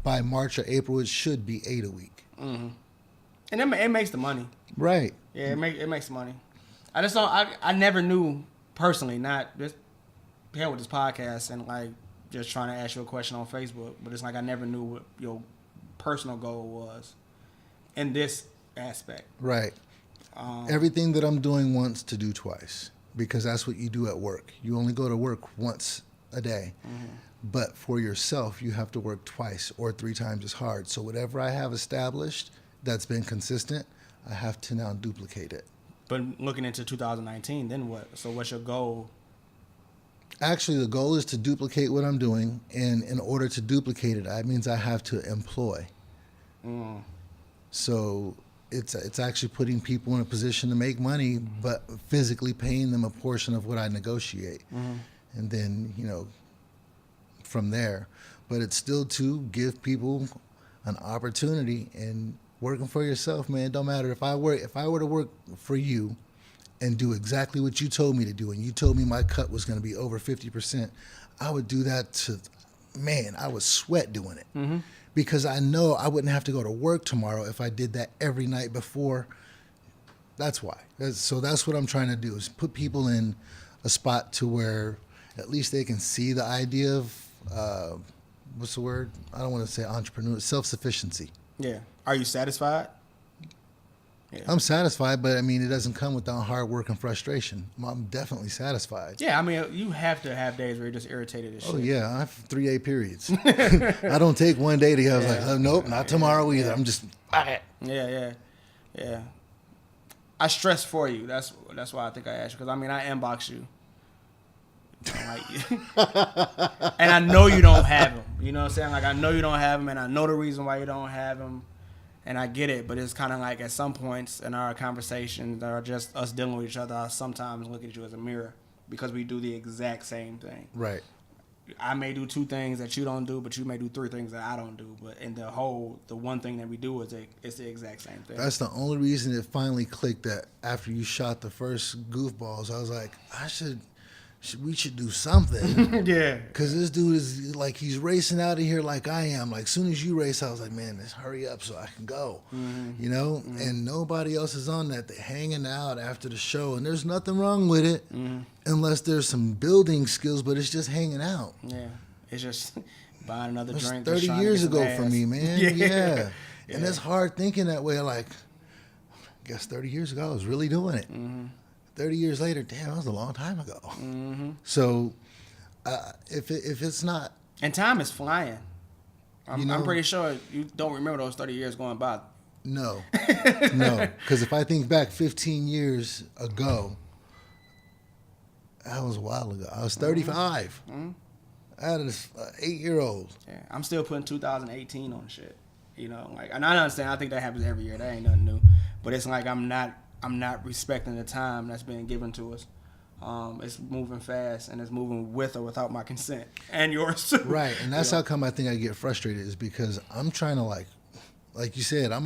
by March or April, it should be 8 a week. And it makes the money. Right. Yeah, it makes money. I just don't. I never knew personally, not just here with this podcast and like just trying to ask you a question on Facebook, but it's like I never knew what your personal goal was in this aspect. Right. Everything that I'm doing once to do twice because that's what you do at work. You only go to work once a day. But for yourself, you have to work twice or 3 times as hard. So whatever I have established that's been consistent, I have to now duplicate it. But looking into 2019, then what? So what's your goal? Actually, the goal is to duplicate what I'm doing, and in order to duplicate it, that means I have to employ. So it's actually putting people in a position to make money, but physically paying them a portion of what I negotiate, and then from there. But it's still to give people an opportunity and. Working for yourself, man, don't matter. If I were to work for you and do exactly what you told me to do, and you told me my cut was going to be over 50%, I would do that I would sweat doing it. Because I know I wouldn't have to go to work tomorrow if I did that every night before. That's why. So that's what I'm trying to do is put people in a spot to where at least they can see the idea of, what's the word? I don't want to say entrepreneur, self-sufficiency. Yeah. Are you satisfied? Yeah. I'm satisfied, but I mean, it doesn't come without hard work and frustration. I'm definitely satisfied. Yeah, I mean, you have to have days where you're just irritated as shit. Oh, yeah. I have 3-day periods. I don't take one day to go, nope, not tomorrow either. I'm just, Yeah. I stress for you. That's why I think I asked you. Because, I mean, I inbox you. And I know you don't have them. You know what I'm saying? Like, I know you don't have them, and I know the reason why you don't have them. And I get it, but it's kind of like at some points in our conversations that are just us dealing with each other, I sometimes look at you as a mirror because we do the exact same thing. Right. I may do 2 things that you don't do, but you may do 3 things that I don't do. But in the one thing that we do it's the exact same thing. That's the only reason it finally clicked that after you shot the first goofballs, I was like, I should we should do something. Yeah. Because this dude is like, he's racing out of here like I am. Like, soon as you race, I was like, man, let's hurry up so I can go. You know? And nobody else is on that. They're hanging out after the show. And there's nothing wrong with it unless there's some building skills, but it's just hanging out. Yeah. It's just buying another That's drink. 30 years ago for me, man. Yeah. And it's hard thinking that way. Like, I guess 30 years ago, I was really doing it. 30 years later, damn, that was a long time ago. So, if it's not... And time is flying. You know, I'm pretty sure you don't remember those 30 years going by. No. No. Because if I think back 15 years ago, that was a while ago. I was 35. I had an 8-year-old. Yeah, I'm still putting 2018 on shit. You know, like, and I understand. I think that happens every year. That ain't nothing new. But it's like I'm not respecting the time that's being given to us. It's moving fast, and it's moving with or without my consent and yours too. Right, and that's how come I think I get frustrated is because I'm trying to like you said, I'm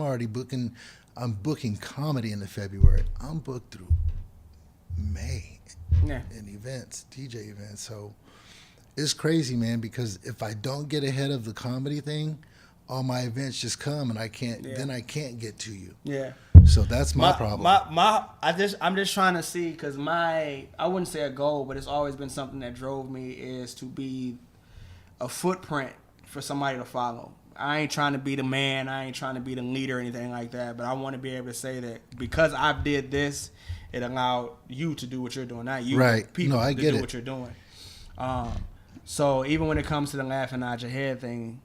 booking comedy into February. I'm booked through May in events, DJ events. So it's crazy, man, because if I don't get ahead of the comedy thing, all my events just come and I can't get to you. Yeah. So that's my problem. I'm just trying to see, because I wouldn't say a goal, but it's always been something that drove me, is to be a footprint for somebody to follow. I ain't trying to be the man. I ain't trying to be the leader or anything like that. But I want to be able to say that because I did this, it allowed you to do what you're doing, not you, right? People no, I to get do it. what you're doing. So even when it comes to the laughing out your head thing,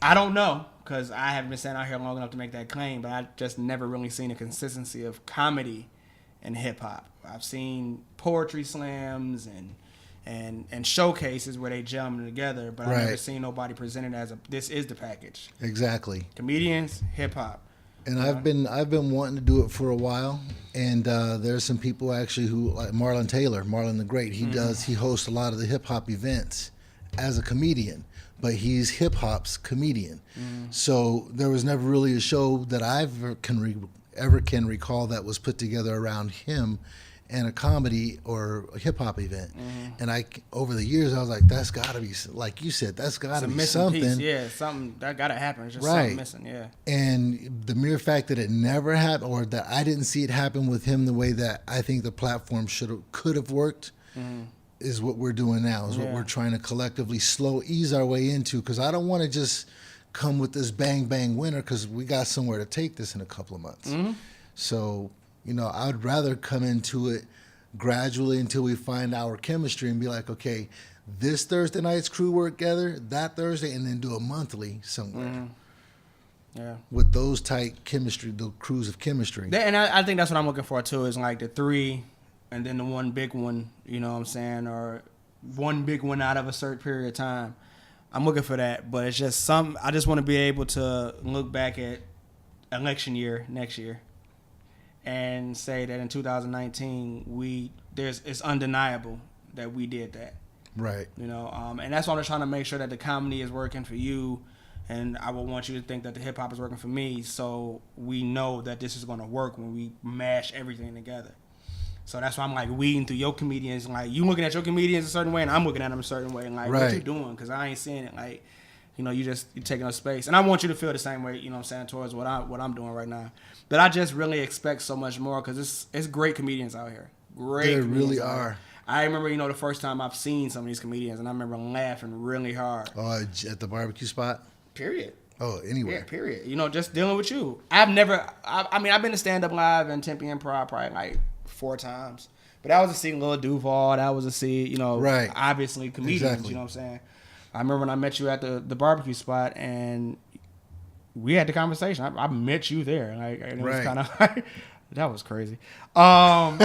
I don't know, because I haven't been standing out here long enough to make that claim, but I just never really seen a consistency of comedy and hip hop. I've seen poetry slams and showcases where they jam together, but I've never seen nobody present it as this is the package. Exactly. Comedians, hip hop. And I've been wanting to do it for a while, and there's some people actually who, like Marlon Taylor, Marlon the Great. He hosts a lot of the hip hop events as a comedian, but he's hip hop's comedian. So there was never really a show that I ever can recall that was put together around him and a comedy or a hip hop event. And over the years I was like, that's got to be, like you said, that's got to be something. Piece. Yeah, something that got to happen. It's just something missing. Yeah. And the mere fact that it never happened, or that I didn't see it happen with him the way that I think the platform could have worked, is what we're doing now. Is what we're trying to collectively ease our way into. Because I don't want to just come with this bang bang winner, because we got somewhere to take this in a couple of months. So, you know, I would rather come into it gradually until we find our chemistry and be like, okay, this Thursday night's crew work together, that Thursday, and then do a monthly somewhere. Yeah. With those tight chemistry, the crews of chemistry. And I think that's what I'm looking for too, is like the 3 and then the one big one, you know what I'm saying, or one big one out of a certain period of time. I'm looking for that, but it's just I just want to be able to look back at election year next year and say that in 2019 it's undeniable that we did that. Right. You know, and that's why I'm trying to make sure that the comedy is working for you, and I would want you to think that the hip hop is working for me, so we know that this is going to work when we mash everything together. So that's why I'm like weeding through your comedians, like you looking at your comedians a certain way, and I'm looking at them a certain way, and like what you doing? Because I ain't seeing it. Like, you know, you're taking up space, and I want you to feel the same way. You know what I'm saying, towards what I'm doing right now. But I just really expect so much more, because it's great comedians out here. Great. They really are. I remember, you know, the first time I've seen some of these comedians, and I remember laughing really hard. Oh, at the barbecue spot? Period. Oh, anyway. Yeah, period. You know, just dealing with you. I've been to stand-up live in Tempe Improv probably like 4 times. But that was to see Lil Duval. That was to see, you know, obviously comedians, exactly. You know what I'm saying? I remember when I met you at the barbecue spot, and we had the conversation. I met you there. Like, and it was kind of like, that was crazy. I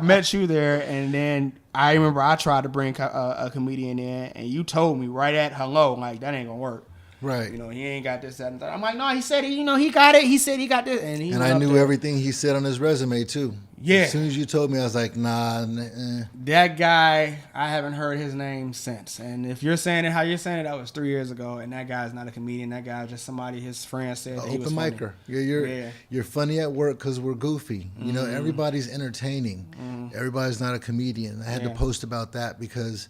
met you there, and then I remember I tried to bring a comedian in, and you told me right at hello, like, that ain't gonna work. Right. You know, he ain't got this, that, and that. I'm like, no, he said he got it. He said he got this, and I knew everything he said on his resume too. Yeah. As soon as you told me, I was like, nah. That guy, I haven't heard his name since. And if you're saying it how you're saying it, that was 3 years ago. And that guy's not a comedian. That guy's just somebody his friend said that he was funny. Open micer. You're funny at work because we're goofy. You know, everybody's entertaining. Everybody's not a comedian. I had to post about that because,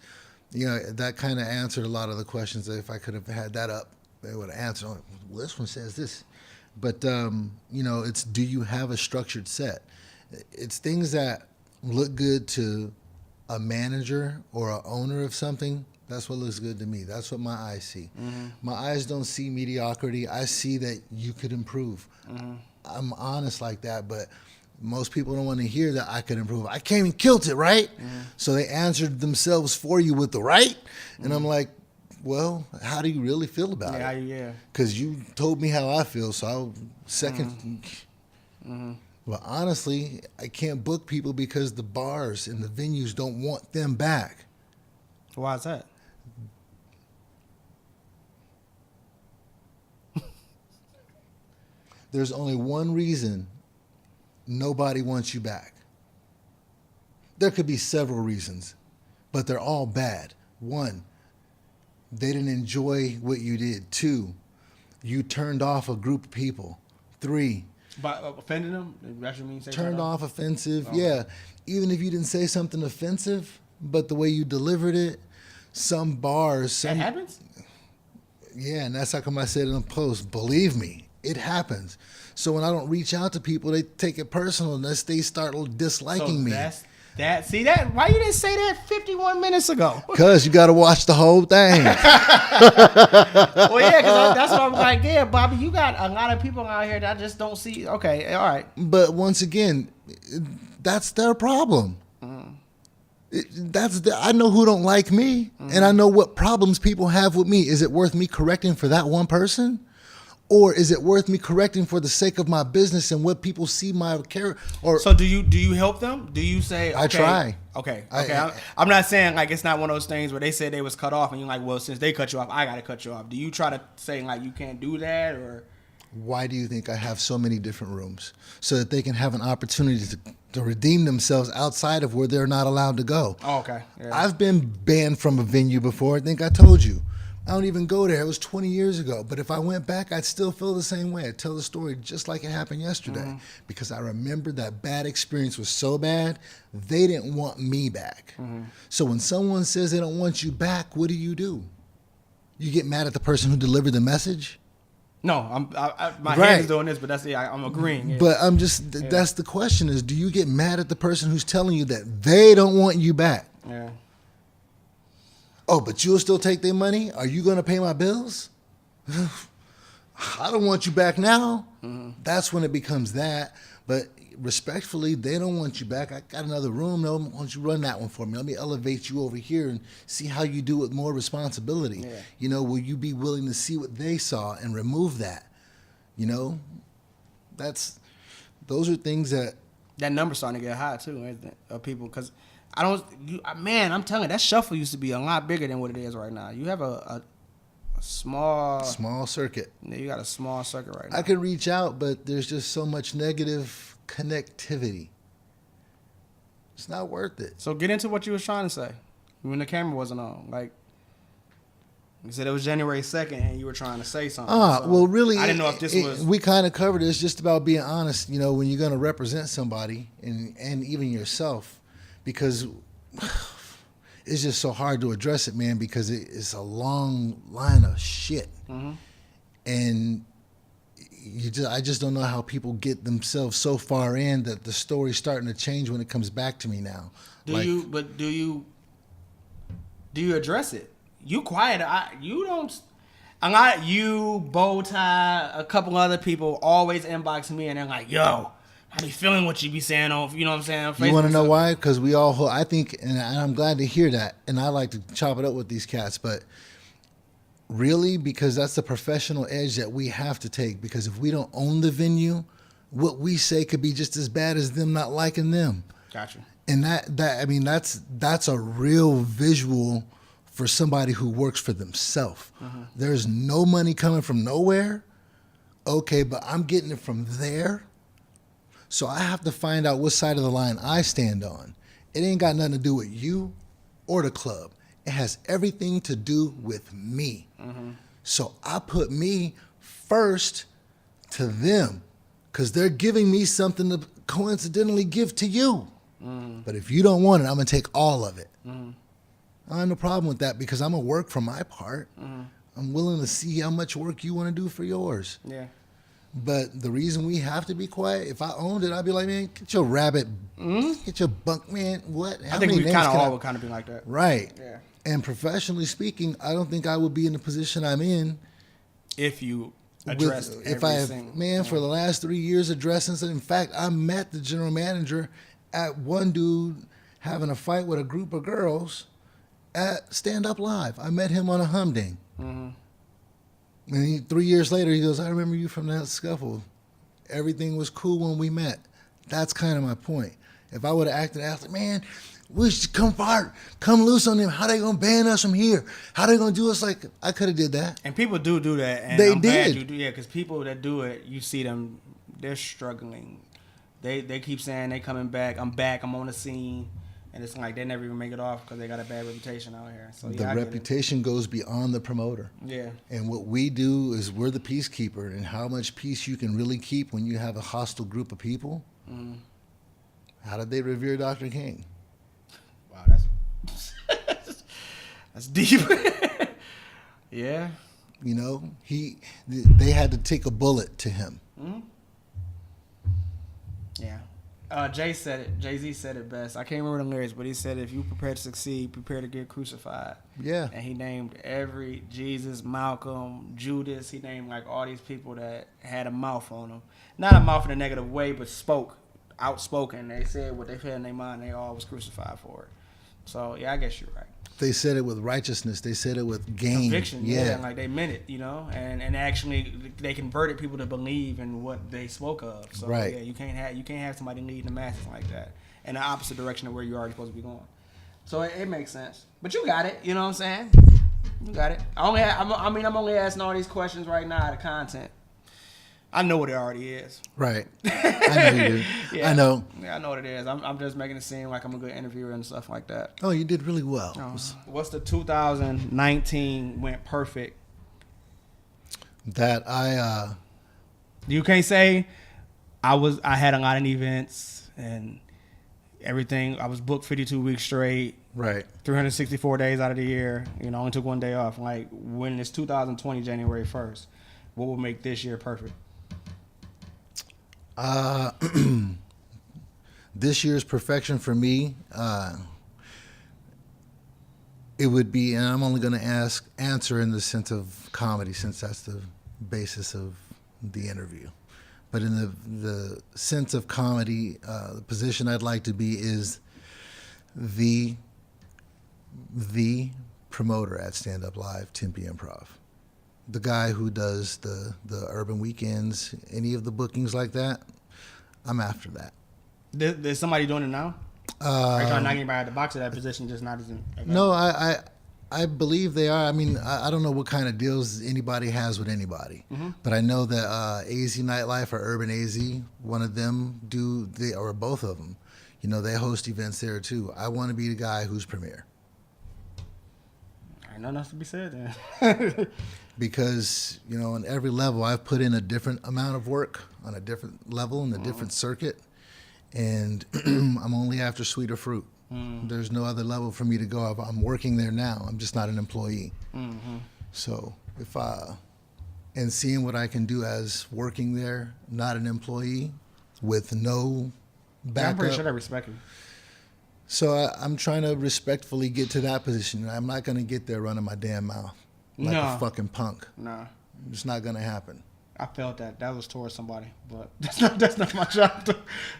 you know, that kind of answered a lot of the questions. If I could have had that up, they would have answered. Well, this one says this. But, you know, it's, do you have a structured set? It's things that look good to a manager or an owner of something. That's what looks good to me. That's what my eyes see. My eyes don't see mediocrity. I see that you could improve. I'm honest like that, but most people don't want to hear that I could improve. I came and killed it, right? So they answered themselves for you with the right. And I'm like, well, how do you really feel about it? Yeah. Because you told me how I feel, so I'll second. Well, honestly, I can't book people because the bars and the venues don't want them back. Why is that? There's only one reason nobody wants you back. There could be several reasons, but they're all bad. 1, they didn't enjoy what you did. 2, you turned off a group of people. 3, By offending them? That's what you mean? Turned off, offensive. Okay. Yeah. Even if you didn't say something offensive, but the way you delivered it, some bars. That happens? Yeah, and that's how come I said in a post, believe me, it happens. So when I don't reach out to people, they take it personal unless they start disliking me. See that? Why you didn't say that 51 minutes ago? Because you got to watch the whole thing. Well, yeah, because that's what I'm like. Yeah, Bobby, you got a lot of people out here that I just don't see. Okay, all right. But once again, that's their problem. I know who don't like me, and I know what problems people have with me. Is it worth me correcting for that one person? Or is it worth me correcting for the sake of my business and what people see my character? Or so do you help them? Do you say okay, I try? Okay. I'm not saying like it's not one of those things where they say they was cut off and you're like, well, since they cut you off, I got to cut you off. Do you try to say like you can't do that or? Why do you think I have so many different rooms so that they can have an opportunity to redeem themselves outside of where they're not allowed to go? Oh, okay. Yeah. I've been banned from a venue before. I think I told you. I don't even go there. It was 20 years ago. But if I went back, I'd still feel the same way. I'd tell the story just like it happened yesterday because I remember that bad experience was so bad, they didn't want me back. So when someone says they don't want you back, what do? You get mad at the person who delivered the message? No, my hand is doing this, but I'm agreeing. Yeah. But I'm just, that's the question is, do you get mad at the person who's telling you that they don't want you back? Yeah. Oh, but you'll still take their money? Are you going to pay my bills? I don't want you back now. That's when it becomes that. But respectfully, they don't want you back. I got another room. No, why don't you run that one for me? Let me elevate you over here and see how you do with more responsibility. Yeah. You know, will you be willing to see what they saw and remove that? You know, those are things that number's starting to get high too, isn't it? Of people, because I'm telling you, that shuffle used to be a lot bigger than what it is right now. You have a small circuit. Yeah, you got a small circuit right now. I could reach out, but there's just so much negative connectivity. It's not worth it. So get into what you was trying to say when the camera wasn't on. Like you said, it was January 2nd, and you were trying to say something. Well, really, I didn't know if this was. We kind of covered it. It's just about being honest. You know, when you're going to represent somebody and even yourself. Because it's just so hard to address it, man, because it's a long line of shit. And I just don't know how people get themselves so far in that the story's starting to change when it comes back to me now. Do you address it? You quiet. You don't. A lot. You, Bowtie, a couple other people always inbox me and they're like, yo, I be feeling what you be saying on, you know what I'm saying? On Facebook. You want to know why? Because we all, I think, and I'm glad to hear that, and I like to chop it up with these cats, but really, because that's the professional edge that we have to take, because if we don't own the venue, what we say could be just as bad as them not liking them. Gotcha. And that's a real visual for somebody who works for themselves. There's no money coming from nowhere. Okay, but I'm getting it from there. So I have to find out what side of the line I stand on. It ain't got nothing to do with you or the club. It has everything to do with me. So I put me first to them because they're giving me something to coincidentally give to you. But if you don't want it, I'm going to take all of it. I have no problem with that because I'm going to work for my part. I'm willing to see how much work you want to do for yours. Yeah. But the reason we have to be quiet, if I owned it, I'd be like, man, get your rabbit, get your bunk, man. What? I think we kind of all would kind of be like that. Right. Yeah. And professionally speaking, I don't think I would be in the position I'm in if you addressed for the last 3 years addressing something. In fact, I met the general manager at one dude having a fight with a group of girls at Stand Up Live. I met him on a humding. And 3 years later, he goes, I remember you from that scuffle. Everything was cool when we met. That's kind of my point. If I would have acted after, man, we should come loose on them. How they going to ban us from here? How they going to do us like, I could have did that. And people do that. And they I'm did. Glad you do, yeah, because people that do it, you see them, they're struggling. They keep saying they coming back. I'm back. I'm on the scene. And it's like they never even make it off because they got a bad reputation out here. So the reputation goes beyond the promoter. Yeah. And what we do is we're the peacekeeper. And how much peace you can really keep when you have a hostile group of people. How did they revere Dr. King? Wow, that's deep. Yeah. You know, they had to take a bullet to him. Yeah. Jay-Z said it best. I can't remember the lyrics, but he said, if you prepare to succeed, prepare to get crucified. Yeah. And he named every Jesus, Malcolm, Judas. He named like all these people that had a mouth on them. Not a mouth in a negative way, but outspoken. They said what they felt in their mind. They all was crucified for it. So, yeah, I guess you're right. They said it with righteousness. They said it with gain. Conviction, yeah. Like they meant it, and actually they converted people to believe in what they spoke of. So right. Yeah, you can't have somebody leading the masses like that in the opposite direction of where you're already supposed to be going. So it makes sense. But you got it, you know what I'm saying? You got it. I'm only asking all these questions right now out of content. I know what it already is. Right. I know you do. Yeah. I know. Yeah, I know what it is. I'm just making it seem like I'm a good interviewer and stuff like that. Oh, you did really well. What's the 2019 went perfect? That You can't say I had a lot of events and everything. I was booked 52 weeks straight. Right. 364 days out of the year. Only took one day off. Like when it's 2020 January 1st, what will make this year perfect? This year's perfection for me, it would be, and I'm only going to answer in the sense of comedy, since that's the basis of the interview. But in the sense of comedy, the position I'd like to be is the promoter at Stand Up Live, Tempe Improv. The guy who does the urban weekends, any of the bookings like that, I'm after that. There's somebody doing it now? Are you trying to knock anybody out the box of that position, just not as in... Okay. No, I believe they are. I mean, I don't know what kind of deals anybody has with anybody, but I know that AZ Nightlife or Urban AZ, one of them or both of them, they host events there too. I want to be the guy who's premier. Ain't nothing else to be said then. Because, on every level, I've put in a different amount of work on a different level in a different circuit. And I'm only after sweeter fruit. There's no other level for me to go. I'm working there now. I'm just not an employee. So and seeing what I can do as working there, not an employee, with no backup. I'm pretty sure they respect you. So I'm trying to respectfully get to that position. I'm not going to get there running my damn mouth like a fucking punk. No. It's not going to happen. I felt that. That was towards somebody, but that's not my job.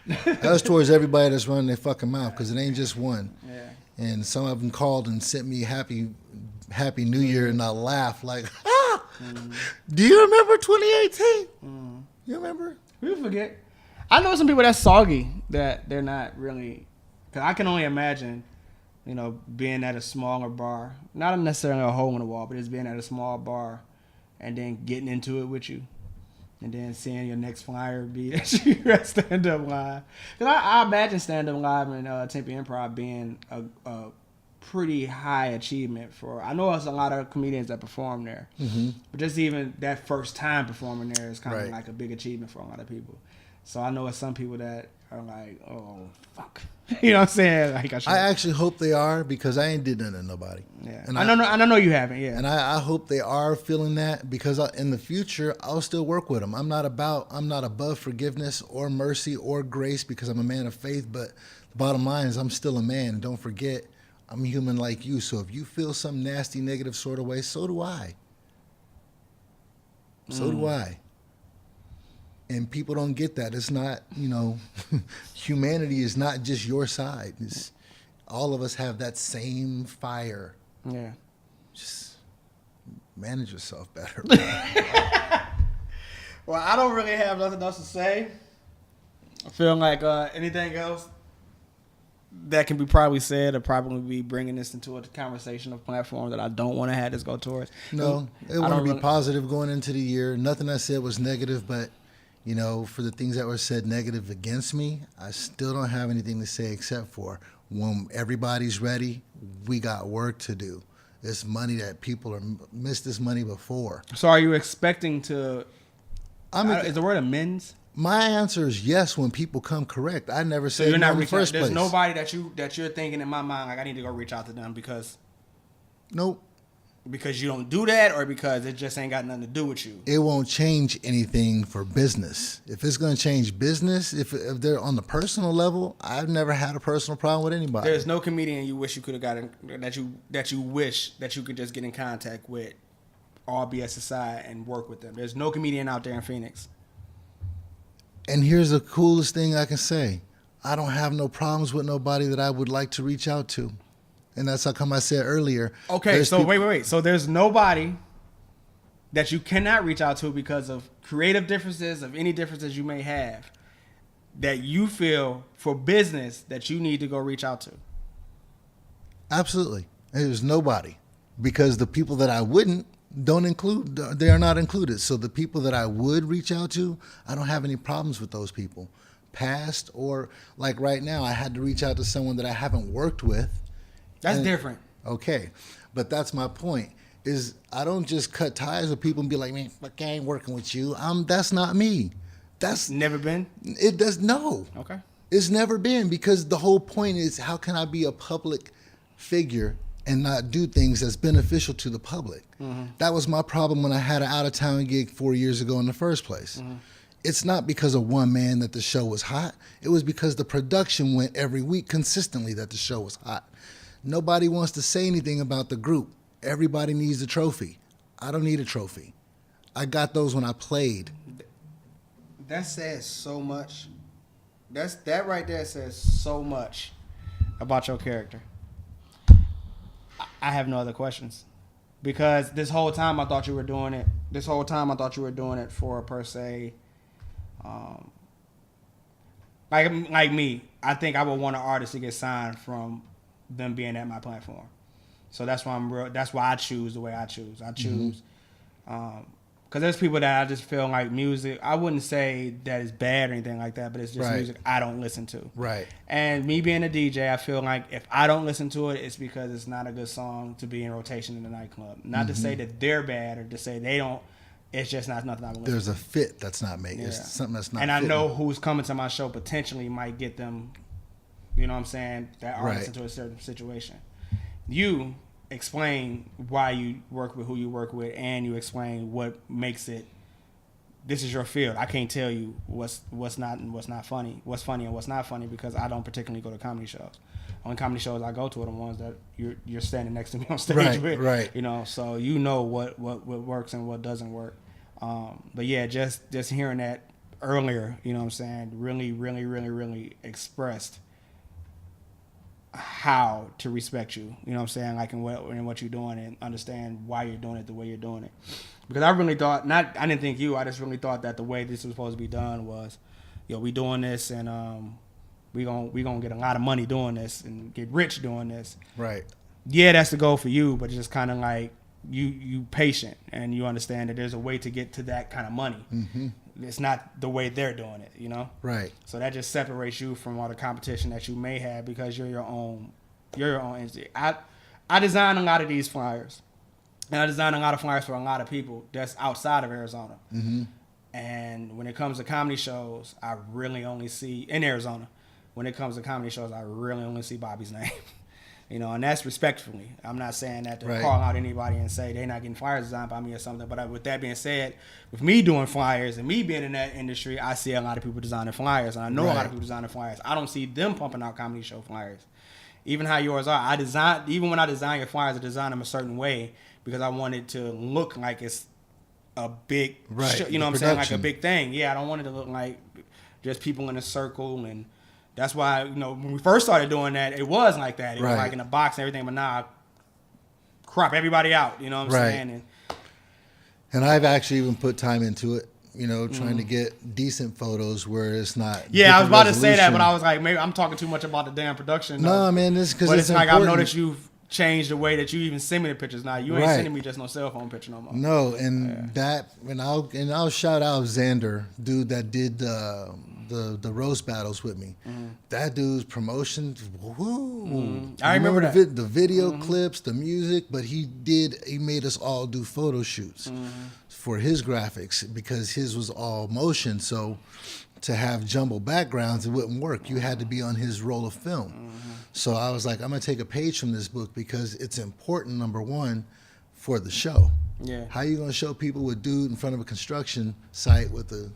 That was towards everybody that's running their fucking mouth, because it ain't just one. Yeah. And some of them called and sent me happy New Year, and I laughed like, do you remember 2018? You remember? We forget. I know some people that's soggy, that they're not really, because I can only imagine You know, being at a smaller bar, not necessarily a hole in the wall, but just being at a small bar, and then getting into it with you, and then seeing your next flyer be that you're at stand up live. Because I imagine stand up live in Tempe Improv being a pretty high achievement for. I know there's a lot of comedians that perform there, but just even that first time performing there is kind of like a big achievement for a lot of people. So I know it's some people that are like, oh fuck, you know what I'm saying? Like I actually hope they are, because I ain't did nothing to nobody. Yeah, and I know you haven't. Yeah, and I hope they are feeling that, because in the future I'll still work with them. I'm not above forgiveness or mercy or grace, because I'm a man of faith. But the bottom line is I'm still a man, and don't forget I'm human like you. So if you feel some nasty, negative sort of way, so do I. So do I. And people don't get that. It's not, humanity is not just your side. It's, all of us have that same fire. Yeah. Just manage yourself better. Well, I don't really have nothing else to say. I feel like anything else that can be probably said or probably be bringing this into a conversation of platform that I don't want to have this go towards. No, it want to be positive going into the year. Nothing I said was negative, but for the things that were said negative against me, I still don't have anything to say except for when everybody's ready, we got work to do. It's money that people missed this money before. So are you expecting to, is the word amends? My answer is yes when people come correct. I never said you're no not in the first place. There's nobody that you're thinking in my mind, like I need to go reach out to them because... Nope. Because you don't do that, or because it just ain't got nothing to do with you? It won't change anything for business. If it's going to change business, if they're on the personal level, I've never had a personal problem with anybody. There's no comedian you wish you could have gotten, that you wish that you could just get in contact with, all BS aside, and work with them. There's no comedian out there in Phoenix. And here's the coolest thing I can say. I don't have no problems with nobody that I would like to reach out to. And that's how come I said earlier. Okay, so wait. So there's nobody that you cannot reach out to because of creative differences, of any differences you may have, that you feel for business that you need to go reach out to? Absolutely. There's nobody. Because the people that I wouldn't don't include, they are not included. So the people that I would reach out to, I don't have any problems with those people. Past, or like right now, I had to reach out to someone that I haven't worked with. That's different. Okay. But that's my point, is I don't just cut ties with people and be like, man, fuck, I ain't working with you. That's not me. That's never been? It does, no. Okay. It's never been, because the whole point is, how can I be a public figure and not do things that's beneficial to the public? Mm-hmm. That was my problem when I had an out-of-town gig 4 years ago in the first place. Mm-hmm. It's not because of one man that the show was hot. It was because the production went every week consistently that the show was hot. Nobody wants to say anything about the group. Everybody needs a trophy. I don't need a trophy. I got those when I played. That says so much. That right there says so much about your character. I have no other questions, because this whole time I thought you were doing it. This whole time I thought you were doing it for, per se, like me. I think I would want an artist to get signed from them being at my platform. So that's why that's why I choose the way I choose. I choose because there's people that I just feel like music, I wouldn't say that it's bad or anything like that, but it's just music I don't listen to. Right. And me being a DJ, I feel like if I don't listen to it, it's because it's not a good song to be in rotation in the nightclub. Not to say that they're bad or to say they don't. It's just not nothing I would listen to. There's a fit that's not making. Yeah. It's something that's not. And fitting. I know who's coming to my show potentially might get them, you know what I'm saying, that artist into a certain situation. You explain why you work with who you work with, and you explain what makes it. This is your field. I can't tell you what's not and what's not funny, what's funny and what's not funny, because I don't particularly go to comedy shows. Only comedy shows I go to are the ones that you're standing next to me on stage with. Right. You know, so you know what works and what doesn't work. But yeah, just hearing that earlier, you know what I'm saying, really expressed how to respect you, you know what I'm saying, like in what you're doing, and understand why you're doing it the way you're doing it. Because I really thought, I didn't think I just really thought that the way this was supposed to be done was, we doing this, and we gonna get a lot of money doing this and get rich doing this. Right. Yeah, that's the goal for you, but it's just kind of like you patient and you understand that there's a way to get to that kind of money. Mm-hmm. It's not the way they're doing it, you know? Right. So that just separates you from all the competition that you may have because you're your own entity. I design a lot of these flyers. And I design a lot of flyers for a lot of people that's outside of Arizona. Mm-hmm. And when it comes to comedy shows, I really only see, in Arizona, when it comes to comedy shows, I really only see Bobby's name. You know, and that's respectfully. I'm not saying that to call out anybody and say they're not getting flyers designed by me or something. But with that being said, with me doing flyers and me being in that industry, I see a lot of people designing flyers. And I know a lot of people designing flyers. I don't see them pumping out comedy show flyers. Even how yours are. Even when I design your flyers, I design them a certain way because I want it to look like it's a big, you know what I'm saying? Like a big thing. Yeah, I don't want it to look like just people in a circle. And that's why, you know, when we first started doing that, it was like that. It was like in a box and everything. But now I crop everybody out. You know what I'm saying? And I've actually even put time into it. You know, trying to get decent photos where it's not. Yeah, I was about to say that, but I was like, maybe I'm talking too much about the damn production. No, man, this because it's like I've noticed you've changed the way that you even send me the pictures now. You ain't sending me just no cell phone picture no more. No, and I'll shout out Xander, dude that did the roast battles with me. That dude's promotion, woo! I remember that. The video clips, the music, but he made us all do photo shoots for his graphics because his was all motion. So to have jumbo backgrounds, it wouldn't work. You had to be on his roll of film. So I was like, I'm gonna take a page from this book because it's important. Number one, for the show. Yeah. How you gonna show people with dude in front of a construction site with a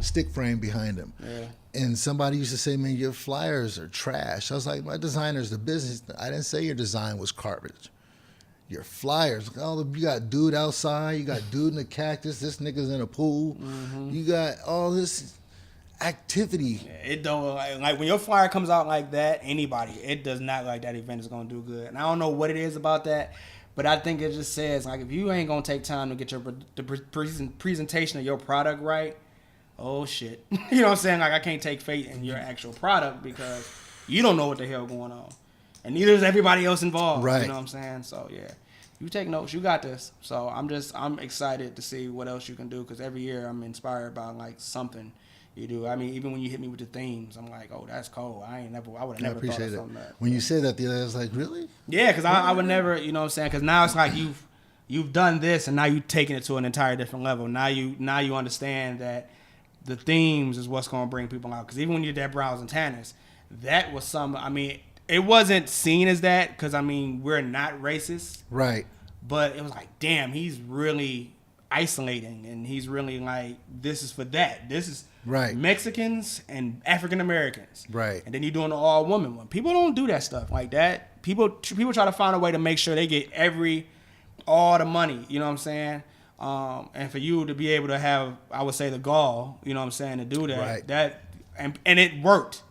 stick frame behind him? Yeah. And somebody used to say, man, your flyers are trash. I was like, my designer's the business. I didn't say your design was garbage. Your flyers, you got dude outside, you got dude in a cactus, this nigga's in a pool, you got all this activity. It don't like when your flyer comes out like that, anybody, it does not like that event is gonna do good. And I don't know what it is about that, but I think it just says like if you ain't gonna take time to get the presentation of your product right, oh shit. You know what I'm saying? Like I can't take faith in your actual product because you don't know what the hell going on. And neither is everybody else involved. Right. You know what I'm saying? So yeah. You take notes, you got this. So I'm excited to see what else you can do because every year I'm inspired by like something you do. I mean, even when you hit me with the themes, I'm like, oh, that's cool. I would have never thought of something that. When you said that the other day, I was like, really? Yeah, because I would never, you know what I'm saying? Because now it's like you've done this and now you've taken it to an entire different level. Now you understand that the themes is what's going to bring people out. Because even when you did that Browns and Tanners, that was it wasn't seen as that because, I mean, we're not racist. Right. But it was like, damn, he's really isolating and he's really like, this is for that. This is Mexicans and African Americans. Right. And then you're doing the all woman one. People don't do that stuff like that. People try to find a way to make sure they get all the money, you know what I'm saying? And for you to be able to have, I would say, the gall, you know what I'm saying, to do that. And it worked.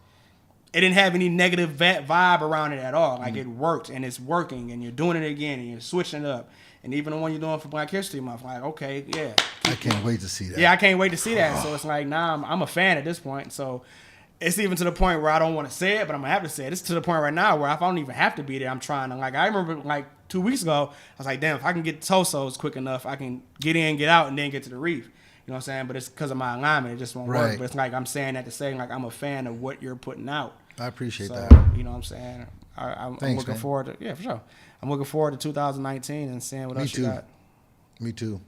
It didn't have any negative vibe around it at all. Like, it worked, and it's working, and you're doing it again, and you're switching it up. And even the one you're doing for Black History Month, like, okay, yeah. I can't wait to see that. Yeah, I can't wait to see that. So it's like, nah, I'm a fan at this point. So it's even to the point where I don't want to say it, but I'm going to have to say it. It's to the point right now where if I don't even have to be there, I'm trying to, like, I remember, like, 2 weeks ago, I was like, damn, if I can get Tosos quick enough, I can get in, get out, and then get to the reef. You know what I'm saying? But it's because of my alignment. It just won't work. But it's like I'm saying that to say, like, I'm a fan of what you're putting out. I appreciate that. You know what I'm saying? I'm Thanks, looking man. forward to, yeah, for sure. I'm looking forward to 2019 and seeing what else you got. Me too.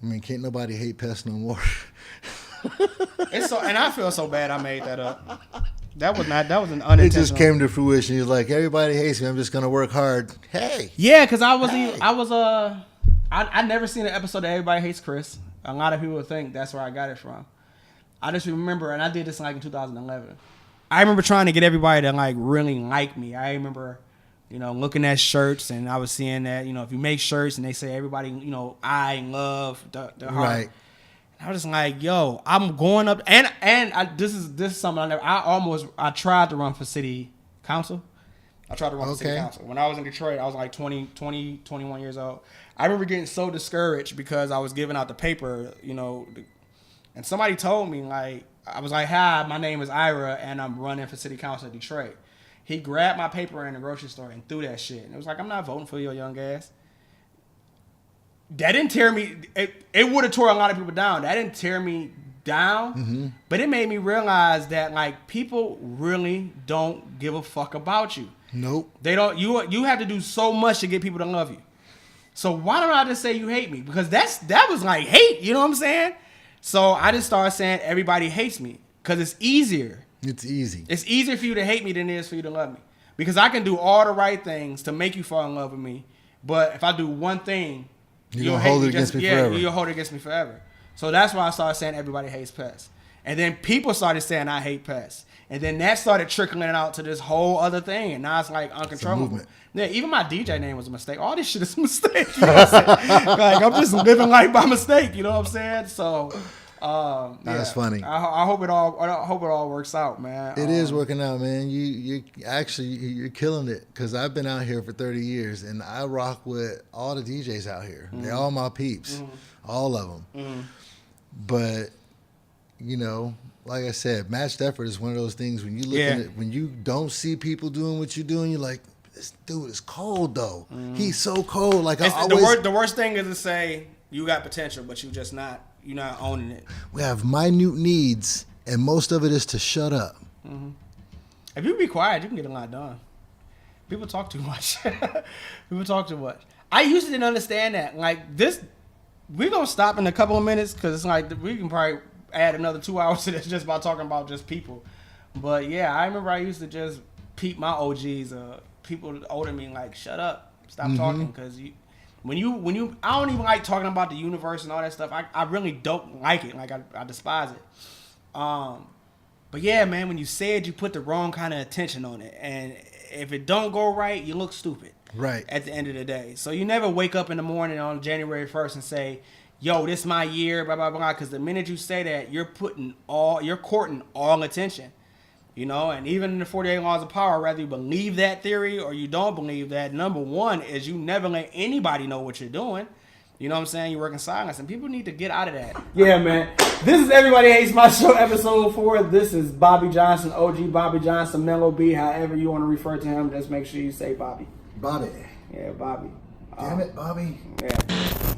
I mean, can't nobody hate Pest no more. And I feel so bad I made that up. That was an unintentional. It just came to fruition. He's like, everybody hates me. I'm just gonna work hard. Hey. Yeah, because I never seen an episode of Everybody Hates Chris. A lot of people think that's where I got it from. I just remember, and I did this like in 2011. I remember trying to get everybody to like really like me. I remember, looking at shirts, and I was seeing that, if you make shirts and they say everybody, I love the heart. Right. I was just like, yo, I'm going up, and this is something I tried to run for city council. I tried to run for city council. When I was in Detroit, I was like 21 years old. I remember getting so discouraged because I was giving out the paper, and And somebody told me, like, I was like, hi, my name is Ira, and I'm running for city council in Detroit. He grabbed my paper in the grocery store and threw that shit. And it was like, I'm not voting for your young ass. That didn't tear me. It would have tore a lot of people down. That didn't tear me down. But it made me realize that, like, people really don't give a fuck about you. Nope. They don't. You have to do so much to get people to love you. So why don't I just say you hate me? Because that was like hate. You know what I'm saying? So I just started saying everybody hates me because it's easier. It's easy. It's easier for you to hate me than it is for you to love me. Because I can do all the right things to make you fall in love with me. But if I do one thing, you'll hold it against me forever. You'll hold it against me forever. So that's why I started saying everybody hates Pest. And then people started saying I hate Pest. And then that started trickling out to this whole other thing. And now it's like uncontrollable. Yeah, even my DJ name was a mistake. All this shit is a mistake. You know what I'm saying? Like, I'm just living life by mistake. You know what I'm saying? So, that's funny. I hope it all works out, man. It is working out, man. You're killing it. Because I've been out here for 30 years, and I rock with all the DJs out here. They're all my peeps, all of them. But you know, like I said, matched effort is one of those things when you look at it, when you don't see people doing what you're doing, you're like, this dude is cold though. He's so cold. Like the worst thing is to say you got potential, but you're not owning it. We have minute needs, and most of it is to shut up. If you be quiet, you can get a lot done. People talk too much. People talk too much. I used to didn't understand that. Like this, we're gonna stop in a couple of minutes because it's like we can probably add another 2 hours to this just by talking about just people. But yeah, I remember I used to just peep my OGs, people older than me, like, shut up, stop talking, because when you I don't even like talking about the universe and all that stuff. I really don't like it. Like I despise it. But yeah, man, when you say it, you put the wrong kind of attention on it, and if it don't go right, you look stupid. Right. At the end of the day, so you never wake up in the morning on January 1st and say, yo, this my year, blah, blah, blah. Because the minute you say that, you're courting all attention. You know, and even in the 48 laws of power, whether you believe that theory or you don't believe that, number one is you never let anybody know what you're doing. You know what I'm saying? You work in silence, and people need to get out of that. Yeah, man. This is Everybody Hates My Show, episode 4. This is Bobby Johnson, OG Bobby Johnson, Mellow B, however you want to refer to him. Just make sure you say Bobby. Bobby. Yeah, Bobby. Damn it, Bobby. Yeah.